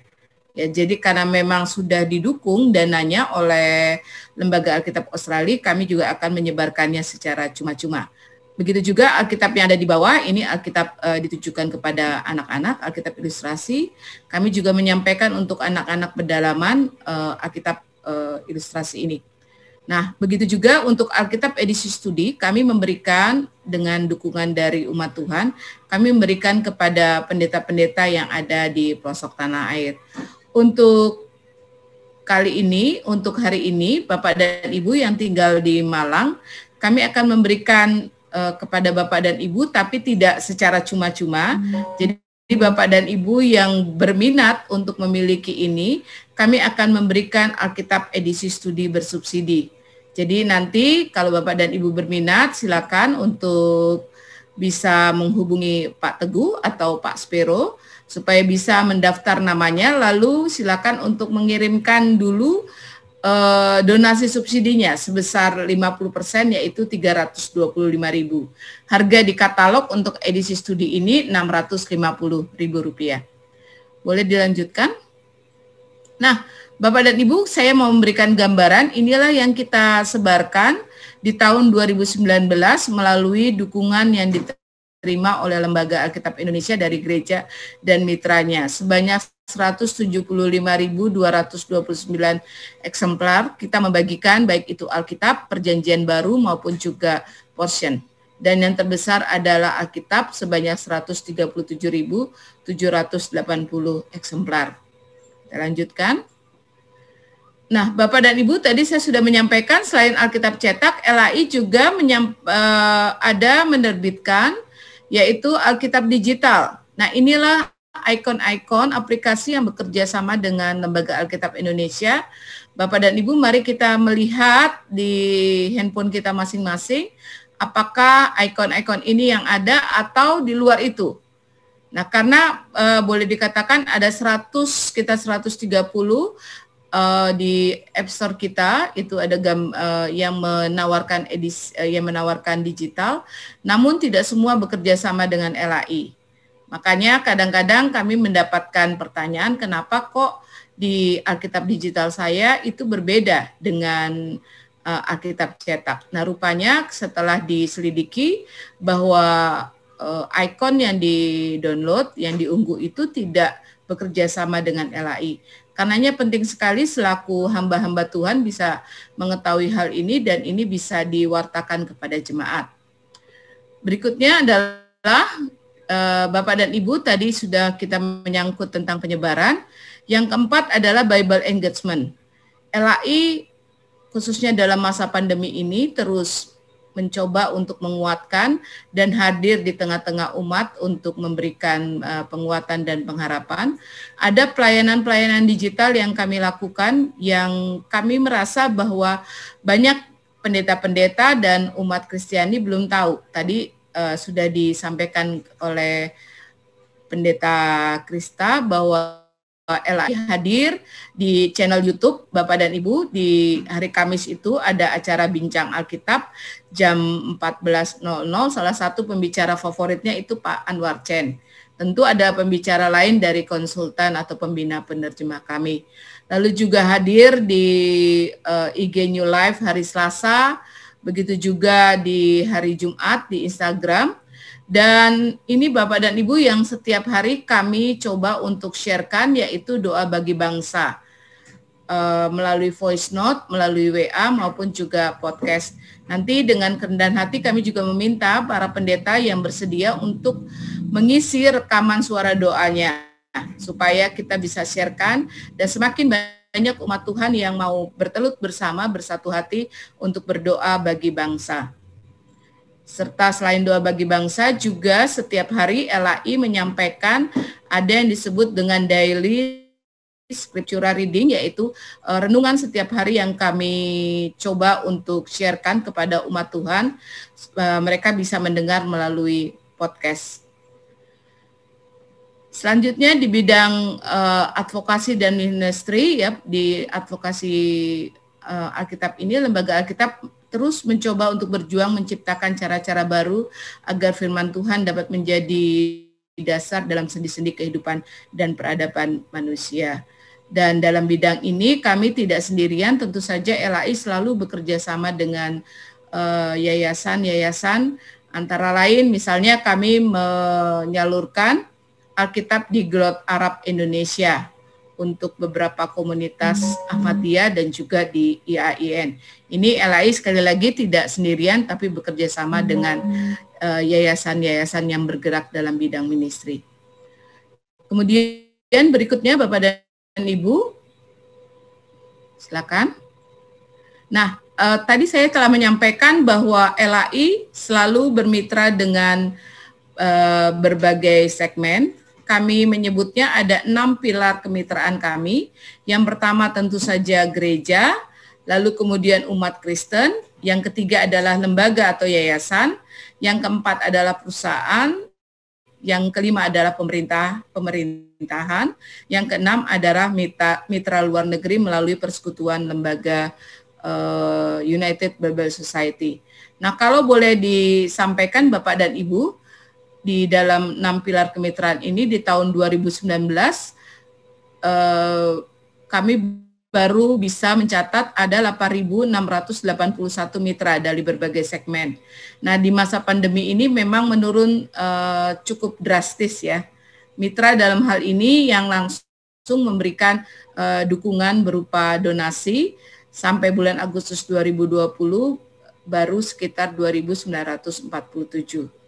Ya, jadi karena memang sudah didukung dananya oleh Lembaga Alkitab Australia, kami juga akan menyebarkannya secara cuma-cuma. Begitu juga Alkitab yang ada di bawah, ini Alkitab ditujukan kepada anak-anak, Alkitab ilustrasi. Kami juga menyampaikan untuk anak-anak pedalaman Alkitab ilustrasi ini. Nah, begitu juga untuk Alkitab edisi studi, kami memberikan dengan dukungan dari umat Tuhan, kami memberikan kepada pendeta-pendeta yang ada di pelosok tanah air. Untuk kali ini, untuk hari ini, Bapak dan Ibu yang tinggal di Malang, kami akan memberikan kepada Bapak dan Ibu, tapi tidak secara cuma-cuma. Jadi Bapak dan Ibu yang berminat untuk memiliki ini, kami akan memberikan Alkitab edisi studi bersubsidi. Jadi nanti kalau Bapak dan Ibu berminat, silakan untuk bisa menghubungi Pak Teguh atau Pak Spero, supaya bisa mendaftar namanya, lalu silakan untuk mengirimkan dulu donasi subsidinya sebesar 50%, yaitu 325.000. Harga di katalog untuk edisi studi ini Rp650.000. Boleh dilanjutkan? Nah, Bapak dan Ibu, saya mau memberikan gambaran, inilah yang kita sebarkan di tahun 2019 melalui dukungan yang diterima oleh Lembaga Alkitab Indonesia dari gereja dan mitranya. Sebanyak 175.229 eksemplar kita membagikan, baik itu Alkitab, Perjanjian Baru maupun juga portion. Dan yang terbesar adalah Alkitab sebanyak 137.780 eksemplar. Kita lanjutkan. Nah, Bapak dan Ibu, tadi saya sudah menyampaikan selain Alkitab cetak, LAI juga ada menerbitkan yaitu Alkitab digital. Nah, inilah ikon-ikon aplikasi yang bekerja sama dengan Lembaga Alkitab Indonesia. Bapak dan Ibu, mari kita melihat di handphone kita masing-masing apakah ikon-ikon ini yang ada atau di luar itu. Nah, karena boleh dikatakan ada 130 di App Store kita, itu ada yang menawarkan yang menawarkan digital, namun tidak semua bekerja sama dengan LAI. Makanya kadang-kadang kami mendapatkan pertanyaan, kenapa kok di Alkitab digital saya itu berbeda dengan Alkitab cetak. Nah, rupanya setelah diselidiki bahwa ikon yang di-download, yang diunggah itu tidak bekerja sama dengan LAI. Karenanya penting sekali selaku hamba-hamba Tuhan bisa mengetahui hal ini dan ini bisa diwartakan kepada jemaat. Berikutnya adalah Bapak dan Ibu, tadi sudah kita menyangkut tentang penyebaran. Yang keempat adalah Bible engagement. LAI khususnya dalam masa pandemi ini terus mencoba untuk menguatkan dan hadir di tengah-tengah umat untuk memberikan penguatan dan pengharapan. Ada pelayanan-pelayanan digital yang kami lakukan yang kami merasa bahwa banyak pendeta-pendeta dan umat Kristiani belum tahu. Tadi sudah disampaikan oleh Pendeta Krista bahwa LAI hadir di channel YouTube Bapak dan Ibu. Di hari Kamis itu ada acara Bincang Alkitab jam 14.00. Salah satu pembicara favoritnya itu Pak Anwar Chen. Tentu ada pembicara lain dari konsultan atau pembina penerjemah kami. Lalu juga hadir di IG New Life hari Selasa, begitu juga di hari Jumat di Instagram. Dan ini Bapak dan Ibu yang setiap hari kami coba untuk sharekan, yaitu doa bagi bangsa melalui voice note, melalui WA maupun juga podcast. Nanti dengan kerendahan hati kami juga meminta para pendeta yang bersedia untuk mengisi rekaman suara doanya supaya kita bisa sharekan dan semakin banyak umat Tuhan yang mau bertelut bersama, bersatu hati untuk berdoa bagi bangsa. Serta selain doa bagi bangsa juga setiap hari LAI menyampaikan ada yang disebut dengan daily scriptural reading, yaitu renungan setiap hari yang kami coba untuk sharekan kepada umat Tuhan. Mereka bisa mendengar melalui podcast. Selanjutnya di bidang advokasi dan ministry, ya, di advokasi Alkitab ini, Lembaga Alkitab terus mencoba untuk berjuang menciptakan cara-cara baru agar firman Tuhan dapat menjadi dasar dalam sendi-sendi kehidupan dan peradaban manusia. Dan dalam bidang ini kami tidak sendirian, tentu saja LAI selalu bekerja sama dengan yayasan-yayasan, antara lain misalnya kami menyalurkan Alkitab di Glot Arab Indonesia untuk beberapa komunitas Ahmadiyah dan juga di IAIN. Ini LAI sekali lagi tidak sendirian tapi bekerja sama dengan yayasan-yayasan yang bergerak dalam bidang ministry. Kemudian berikutnya Bapak dan Ibu, silakan. Nah, tadi saya telah menyampaikan bahwa LAI selalu bermitra dengan berbagai segmen. Kami menyebutnya ada 6 pilar kemitraan kami. Yang pertama tentu saja gereja, lalu kemudian umat Kristen, yang ketiga adalah lembaga atau yayasan, yang keempat adalah perusahaan, yang kelima adalah pemerintahan, yang keenam adalah mitra luar negeri melalui persekutuan lembaga United Bible Society. Nah, kalau boleh disampaikan Bapak dan Ibu, di dalam 6 pilar kemitraan ini di tahun 2019 kami baru bisa mencatat ada 8.681 mitra dari berbagai segmen. Nah, di masa pandemi ini memang menurun cukup drastis ya. Mitra dalam hal ini yang langsung memberikan dukungan berupa donasi sampai bulan Agustus 2020 baru sekitar 2.947.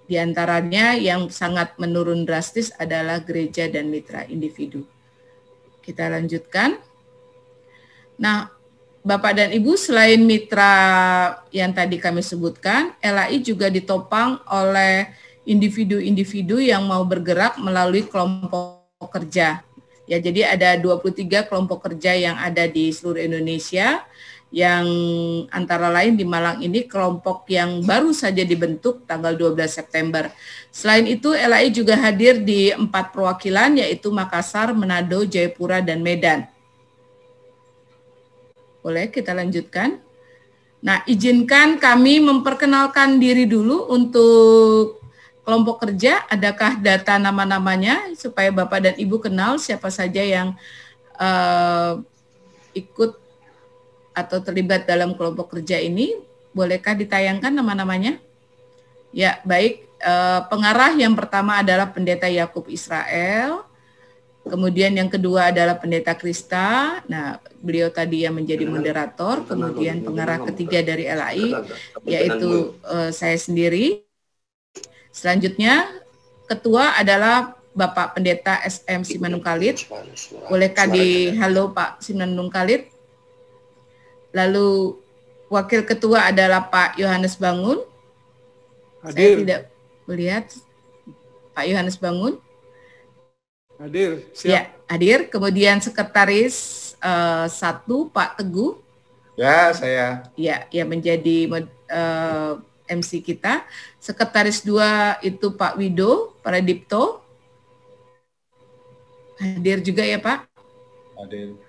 Di antaranya yang sangat menurun drastis adalah gereja dan mitra individu. Kita lanjutkan. Nah, Bapak dan Ibu, selain mitra yang tadi kami sebutkan, LAI juga ditopang oleh individu-individu yang mau bergerak melalui kelompok kerja. Ya, jadi ada 23 kelompok kerja yang ada di seluruh Indonesia, yang antara lain di Malang ini kelompok yang baru saja dibentuk tanggal 12 September. Selain itu, LAI juga hadir di 4 perwakilan, yaitu Makassar, Manado, Jayapura, dan Medan. Boleh kita lanjutkan? Nah, izinkan kami memperkenalkan diri dulu untuk kelompok kerja. Adakah data nama-namanya supaya Bapak dan Ibu kenal siapa saja yang ikut atau terlibat dalam kelompok kerja ini? Bolehkah ditayangkan nama-namanya? Ya, baik. Pengarah yang pertama adalah Pendeta Yakub Israel. Kemudian yang kedua adalah Pendeta Krista. Nah, beliau tadi yang menjadi moderator. Kemudian pengarah ketiga dari LAI, yaitu saya sendiri. Selanjutnya, ketua adalah Bapak Pendeta SM Simanung Khalid. Bolehkah di halo Pak Simanung Khalid? Lalu Wakil Ketua adalah Pak Yohanes Bangun. Hadir. Saya tidak melihat Pak Yohanes Bangun. Hadir. Siap. Ya, hadir. Kemudian Sekretaris 1 Pak Teguh. Ya, saya. Ya, yang menjadi MC kita. Sekretaris 2 itu Pak Wido Pradipto. Hadir juga ya Pak? Hadir.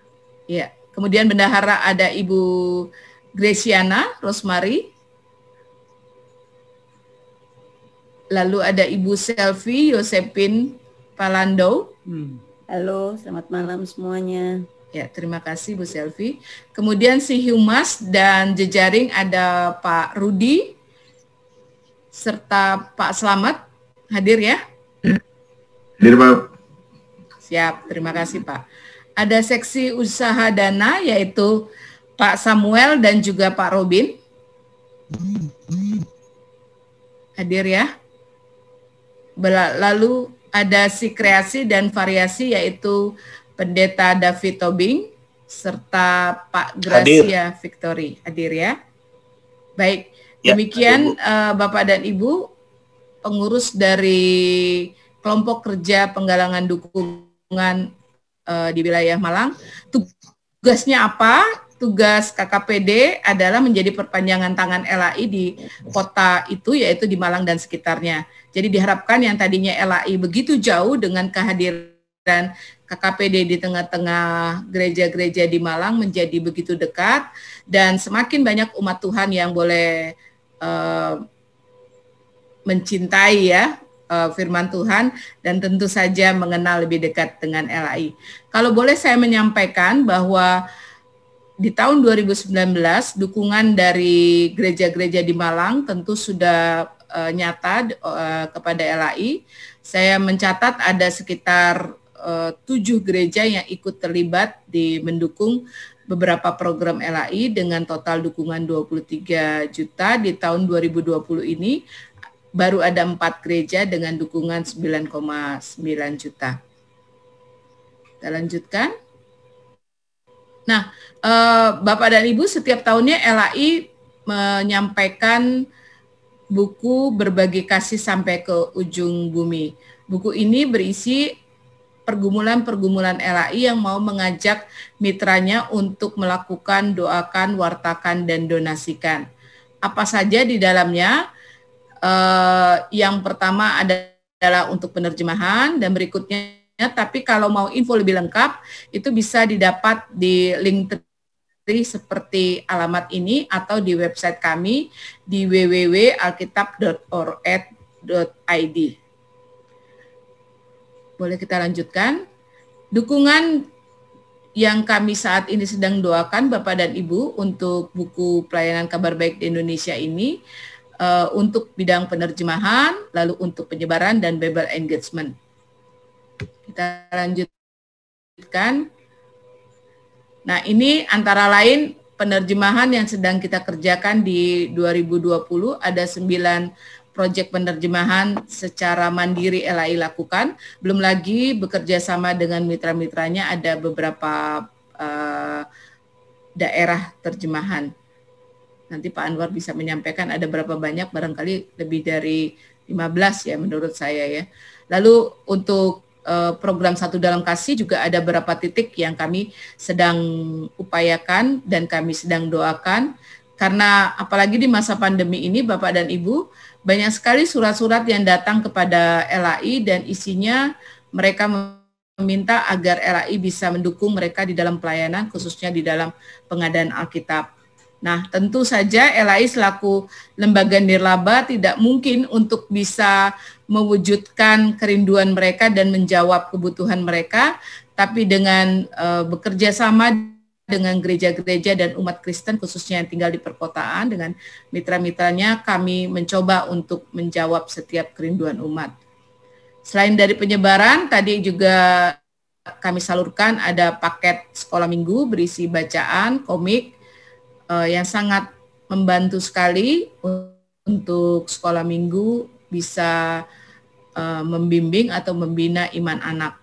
Ya, kemudian bendahara ada Ibu Graciana Rosmari. Lalu ada Ibu Selvi Yosepin Palando. Halo, selamat malam semuanya. Ya, terima kasih Bu Selvi. Kemudian si Humas dan jejaring ada Pak Rudi serta Pak Slamet. Hadir ya? Hadir Pak. Siap, terima kasih Pak. Ada seksi usaha dana yaitu Pak Samuel dan juga Pak Robin. Hadir ya. Lalu ada si kreasi dan variasi yaitu Pendeta David Tobing serta Pak Gracia Victory. Hadir ya. Baik, demikian Bapak dan Ibu pengurus dari kelompok kerja penggalangan dukungan di wilayah Malang. Tugasnya apa? Tugas KKPD adalah menjadi perpanjangan tangan LAI di kota itu, yaitu di Malang dan sekitarnya. Jadi diharapkan yang tadinya LAI begitu jauh dengan kehadiran KKPD di tengah-tengah gereja-gereja di Malang menjadi begitu dekat, dan semakin banyak umat Tuhan yang boleh mencintai ya firman Tuhan dan tentu saja mengenal lebih dekat dengan LAI. Kalau boleh saya menyampaikan bahwa di tahun 2019 dukungan dari gereja-gereja di Malang tentu sudah nyata kepada LAI. Saya mencatat ada sekitar 7 gereja yang ikut terlibat di mendukung beberapa program LAI dengan total dukungan 23 juta. Di tahun 2020 ini baru ada 4 gereja dengan dukungan 9,9 juta. Kita lanjutkan. Nah, Bapak dan Ibu, setiap tahunnya LAI menyampaikan buku Berbagi Kasih Sampai ke Ujung Bumi. Buku ini berisi pergumulan-pergumulan LAI yang mau mengajak mitranya untuk melakukan doakan, wartakan, dan donasikan. Apa saja di dalamnya? Yang pertama adalah untuk penerjemahan dan berikutnya, tapi kalau mau info lebih lengkap itu bisa didapat di link seperti alamat ini atau di website kami di www.alkitab.org.id. Boleh kita lanjutkan? Dukungan yang kami saat ini sedang doakan Bapak dan Ibu untuk buku Pelayanan Kabar Baik di Indonesia ini untuk bidang penerjemahan, lalu untuk penyebaran dan Bible engagement. Kita lanjutkan. Nah, ini antara lain penerjemahan yang sedang kita kerjakan di 2020, ada 9 proyek penerjemahan secara mandiri LAI lakukan, belum lagi bekerja sama dengan mitra-mitranya ada beberapa daerah terjemahan. Nanti Pak Anwar bisa menyampaikan ada berapa banyak, barangkali lebih dari 15 ya menurut saya ya. Lalu untuk program Satu Dalam Kasih juga ada beberapa titik yang kami sedang upayakan dan kami sedang doakan. Karena apalagi di masa pandemi ini Bapak dan Ibu, banyak sekali surat-surat yang datang kepada LAI dan isinya mereka meminta agar LAI bisa mendukung mereka di dalam pelayanan, khususnya di dalam pengadaan Alkitab. Nah, tentu saja LAI selaku lembaga nirlaba tidak mungkin untuk bisa mewujudkan kerinduan mereka dan menjawab kebutuhan mereka, tapi dengan bekerja sama dengan gereja-gereja dan umat Kristen khususnya yang tinggal di perkotaan dengan mitra-mitranya, kami mencoba untuk menjawab setiap kerinduan umat. Selain dari penyebaran, tadi juga kami salurkan ada paket sekolah minggu berisi bacaan, komik, yang sangat membantu sekali untuk sekolah minggu bisa membimbing atau membina iman anak.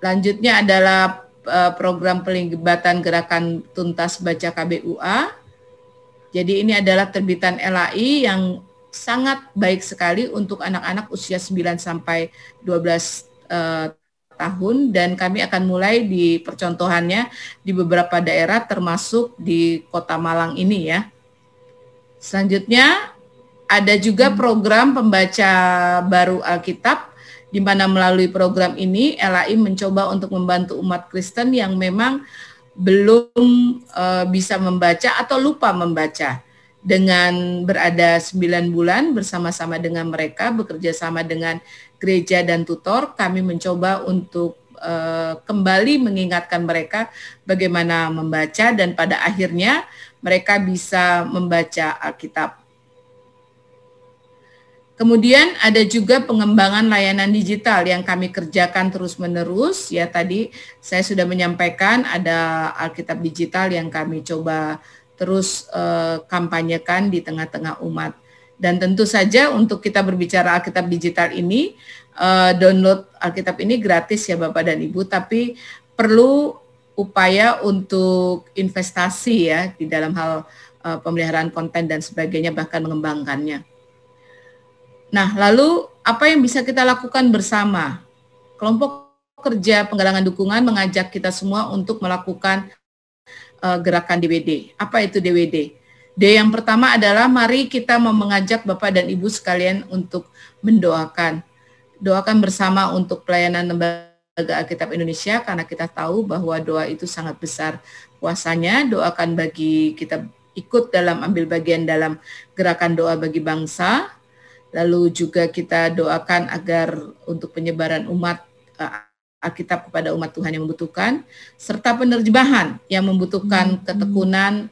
Lanjutnya adalah program pelibatan gerakan tuntas baca KBUA. Jadi ini adalah terbitan LAI yang sangat baik sekali untuk anak-anak usia 9 sampai 12 tahun, dan kami akan mulai di percontohannya di beberapa daerah termasuk di Kota Malang ini ya. Selanjutnya ada juga program pembaca baru Alkitab, di mana melalui program ini LAI mencoba untuk membantu umat Kristen yang memang belum bisa membaca atau lupa membaca. Dengan berada 9 bulan bersama-sama dengan mereka, bekerja sama dengan gereja dan tutor, kami mencoba untuk kembali mengingatkan mereka bagaimana membaca, dan pada akhirnya mereka bisa membaca Alkitab. Kemudian ada juga pengembangan layanan digital yang kami kerjakan terus-menerus. Ya, tadi saya sudah menyampaikan ada Alkitab digital yang kami coba terus kampanyekan di tengah-tengah umat. Dan tentu saja untuk kita berbicara Alkitab digital ini, download Alkitab ini gratis ya Bapak dan Ibu, tapi perlu upaya untuk investasi ya di dalam hal pemeliharaan konten dan sebagainya, bahkan mengembangkannya. Nah, lalu apa yang bisa kita lakukan bersama? Kelompok kerja penggalangan dukungan mengajak kita semua untuk melakukan gerakan DWD. Apa itu DWD? D yang pertama adalah mari kita mengajak Bapak dan Ibu sekalian untuk mendoakan. Doakan bersama untuk pelayanan Lembaga Alkitab Indonesia, karena kita tahu bahwa doa itu sangat besar kuasanya. Doakan bagi kita ikut dalam ambil bagian dalam gerakan doa bagi bangsa. Lalu juga kita doakan agar untuk penyebaran umat Alkitab kepada umat Tuhan yang membutuhkan, serta penerjemahan yang membutuhkan ketekunan,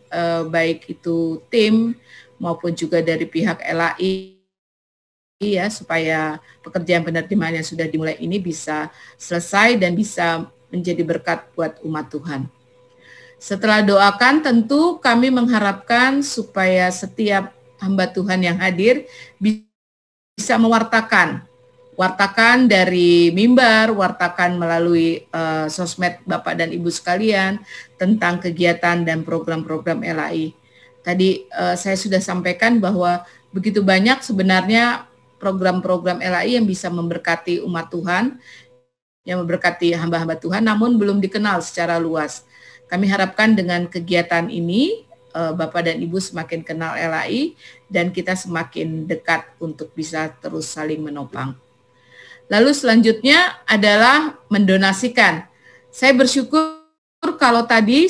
baik itu tim maupun juga dari pihak LAI ya, supaya pekerjaan penerjemahan yang sudah dimulai ini bisa selesai dan bisa menjadi berkat buat umat Tuhan. Setelah doakan, tentu kami mengharapkan supaya setiap hamba Tuhan yang hadir bisa mewartakan dari mimbar, wartakan melalui sosmed Bapak dan Ibu sekalian tentang kegiatan dan program-program LAI. Tadi saya sudah sampaikan bahwa begitu banyak sebenarnya program-program LAI yang bisa memberkati umat Tuhan, yang memberkati hamba-hamba Tuhan, namun belum dikenal secara luas. Kami harapkan dengan kegiatan ini, Bapak dan Ibu semakin kenal LAI dan kita semakin dekat untuk bisa terus saling menopang. Lalu selanjutnya adalah mendonasikan. Saya bersyukur kalau tadi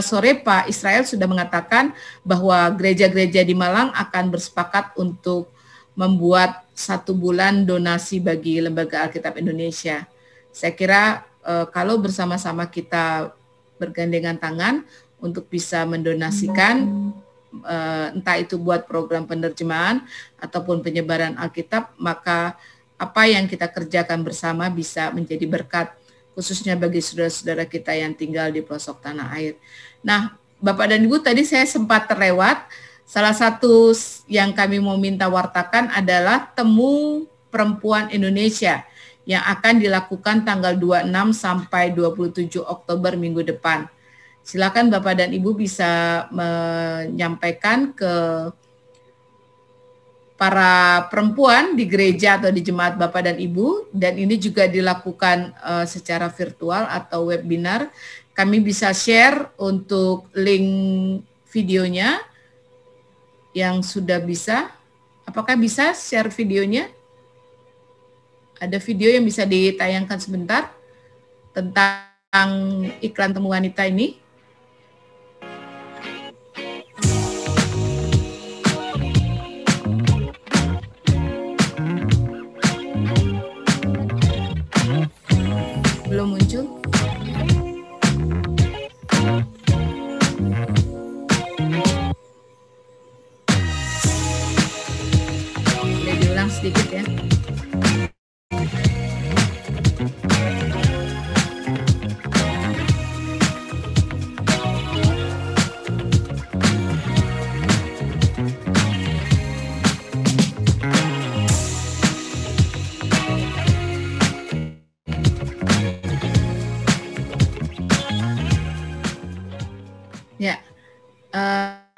sore Pak Israel sudah mengatakan bahwa gereja-gereja di Malang akan bersepakat untuk membuat 1 bulan donasi bagi Lembaga Alkitab Indonesia. Saya kira kalau bersama-sama kita bergandengan tangan untuk bisa mendonasikan, entah itu buat program penerjemahan ataupun penyebaran Alkitab, maka apa yang kita kerjakan bersama bisa menjadi berkat, khususnya bagi saudara-saudara kita yang tinggal di pelosok tanah air. Nah, Bapak dan Ibu, tadi saya sempat terlewat, salah satu yang kami mau minta wartakan adalah Temu Perempuan Indonesia yang akan dilakukan tanggal 26 sampai 27 Oktober minggu depan. Silakan Bapak dan Ibu bisa menyampaikan ke para perempuan di gereja atau di jemaat Bapak dan Ibu, dan ini juga dilakukan secara virtual atau webinar. Kami bisa share untuk link videonya yang sudah bisa. Apakah bisa share videonya? Ada video yang bisa ditayangkan sebentar tentang iklan Temu Wanita ini. Belum muncul. Boleh diulang sedikit ya.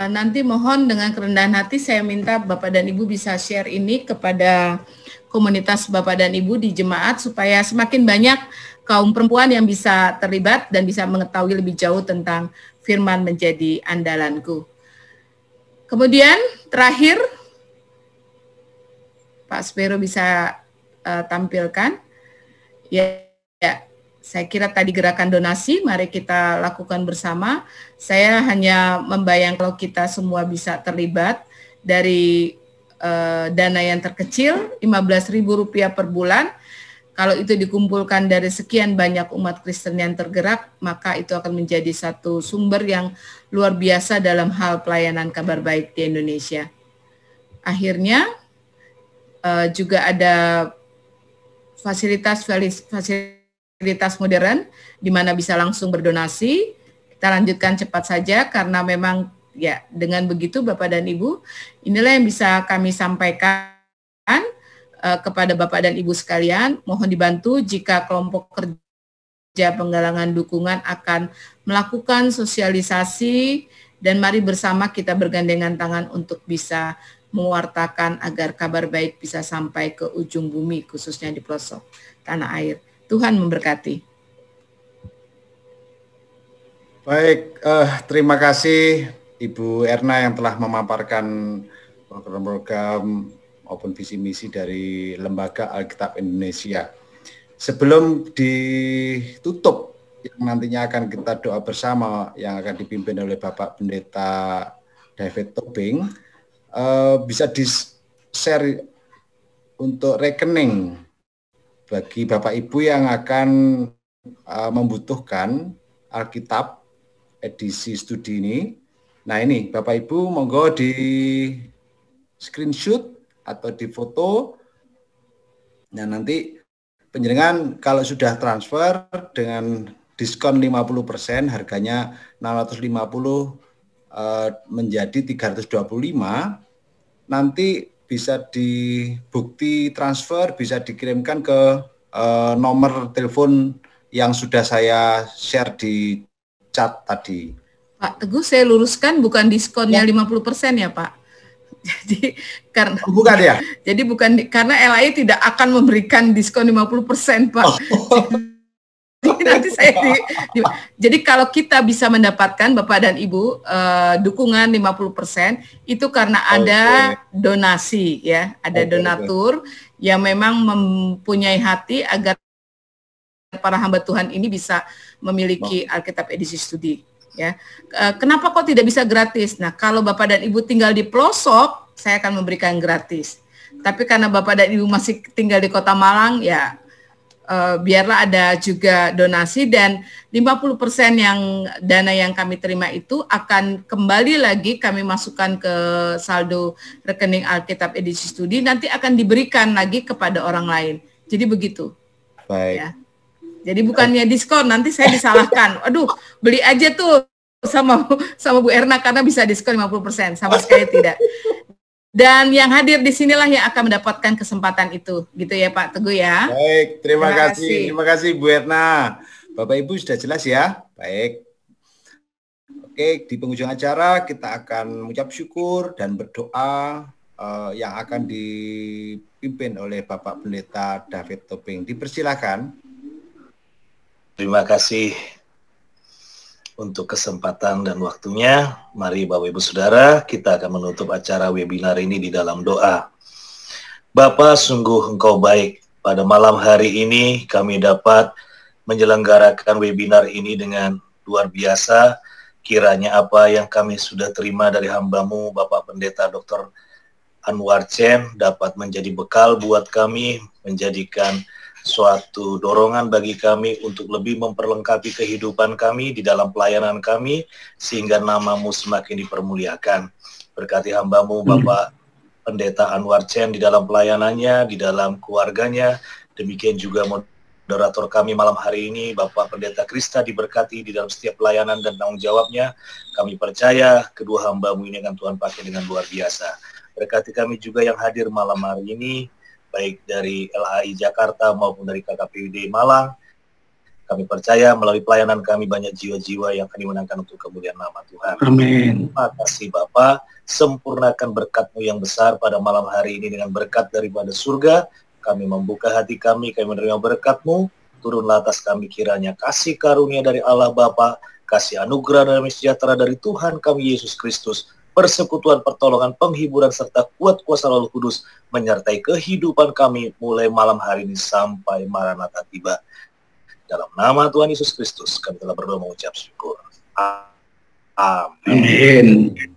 Nanti mohon dengan kerendahan hati saya minta Bapak dan Ibu bisa share ini kepada komunitas Bapak dan Ibu di jemaat supaya semakin banyak kaum perempuan yang bisa terlibat dan bisa mengetahui lebih jauh tentang firman menjadi andalanku. Kemudian terakhir Pak Spero bisa tampilkan. Ya, saya kira tadi gerakan donasi, mari kita lakukan bersama. Saya hanya membayangkan kalau kita semua bisa terlibat dari dana yang terkecil, Rp15.000 per bulan. Kalau itu dikumpulkan dari sekian banyak umat Kristen yang tergerak, maka itu akan menjadi satu sumber yang luar biasa dalam hal pelayanan kabar baik di Indonesia. Akhirnya, juga ada fasilitas modern di mana bisa langsung berdonasi. Kita lanjutkan cepat saja karena memang ya dengan begitu Bapak dan Ibu, inilah yang bisa kami sampaikan kepada Bapak dan Ibu sekalian. Mohon dibantu jika kelompok kerja penggalangan dukungan akan melakukan sosialisasi dan mari bersama kita bergandengan tangan untuk bisa mewartakan agar kabar baik bisa sampai ke ujung bumi, khususnya di pelosok tanah air. Tuhan memberkati. Baik, terima kasih Ibu Erna yang telah memaparkan program-program maupun visi misi dari Lembaga Alkitab Indonesia. Sebelum ditutup, yang nantinya akan kita doa bersama yang akan dipimpin oleh Bapak Pendeta David Tobing, bisa di-share untuk rekening bagi Bapak Ibu yang akan membutuhkan Alkitab edisi studi ini. Nah ini Bapak Ibu monggo di screenshot atau di foto. Nah nanti penjenengan kalau sudah transfer dengan diskon 50%, harganya 650 menjadi 325, nanti bisa dibukti transfer, bisa dikirimkan ke nomor telepon yang sudah saya share di chat tadi. Pak Teguh, saya luruskan bukan diskonnya 50% ya Pak. Jadi karena bukan ya. Jadi bukan karena LAI tidak akan memberikan diskon 50% Pak. Nanti jadi kalau kita bisa mendapatkan Bapak dan Ibu dukungan 50% itu karena ada donasi ya, ada donatur yang memang mempunyai hati agar para hamba Tuhan ini bisa memiliki Alkitab edisi studi ya. Kenapa kok tidak bisa gratis? Nah, kalau Bapak dan Ibu tinggal di pelosok, saya akan memberikan gratis. Tapi karena Bapak dan Ibu masih tinggal di Kota Malang ya, biarlah ada juga donasi dan 50% yang dana yang kami terima itu akan kembali lagi kami masukkan ke saldo rekening Alkitab edisi studi, nanti akan diberikan lagi kepada orang lain. Jadi begitu. Baik. Ya. Jadi bukannya diskon, nanti saya disalahkan. Aduh, beli aja tuh sama Bu Erna karena bisa diskon 50%, sama sekali tidak. Dan yang hadir di sinilah yang akan mendapatkan kesempatan itu, gitu ya Pak Teguh ya. Baik, terima kasih Bu Erna. Bapak Ibu sudah jelas ya. Baik. Oke, di penghujung acara kita akan mengucap syukur dan berdoa yang akan dipimpin oleh Bapak Pendeta David Tobing. Dipersilakan. Terima kasih untuk kesempatan dan waktunya. Mari Bapak Ibu Saudara, kita akan menutup acara webinar ini di dalam doa. Bapa, sungguh Engkau baik. Pada malam hari ini kami dapat menyelenggarakan webinar ini dengan luar biasa. Kiranya apa yang kami sudah terima dari hamba-Mu, Bapak Pendeta Dr. Anwar Chen, dapat menjadi bekal buat kami, menjadikan suatu dorongan bagi kami untuk lebih memperlengkapi kehidupan kami di dalam pelayanan kami, sehingga nama-Mu semakin dipermuliakan. Berkati hamba-Mu Bapak Pendeta Anwar Chen di dalam pelayanannya, di dalam keluarganya, demikian juga moderator kami malam hari ini, Bapak Pendeta Krista, diberkati di dalam setiap pelayanan dan tanggung jawabnya. Kami percaya kedua hamba-Mu ini akan Tuhan pakai dengan luar biasa. Berkati kami juga yang hadir malam hari ini, baik dari LAI Jakarta maupun dari KKPUD Malang, Kami percaya melalui pelayanan kami banyak jiwa-jiwa yang akan dimenangkan untuk kemuliaan nama Tuhan. Amin. Terima kasih Bapa, sempurnakan berkat-Mu yang besar pada malam hari ini dengan berkat daripada surga. Kami membuka hati kami menerima berkat-Mu. Turunlah atas kami kiranya kasih karunia dari Allah Bapa, kasih anugerah dan sejahtera dari Tuhan kami Yesus Kristus, persekutuan, pertolongan, penghiburan, serta kuat kuasa Roh Kudus menyertai kehidupan kami mulai malam hari ini sampai Maranatha tiba. Dalam nama Tuhan Yesus Kristus kami telah berdoa mengucap syukur. Amin. Amin.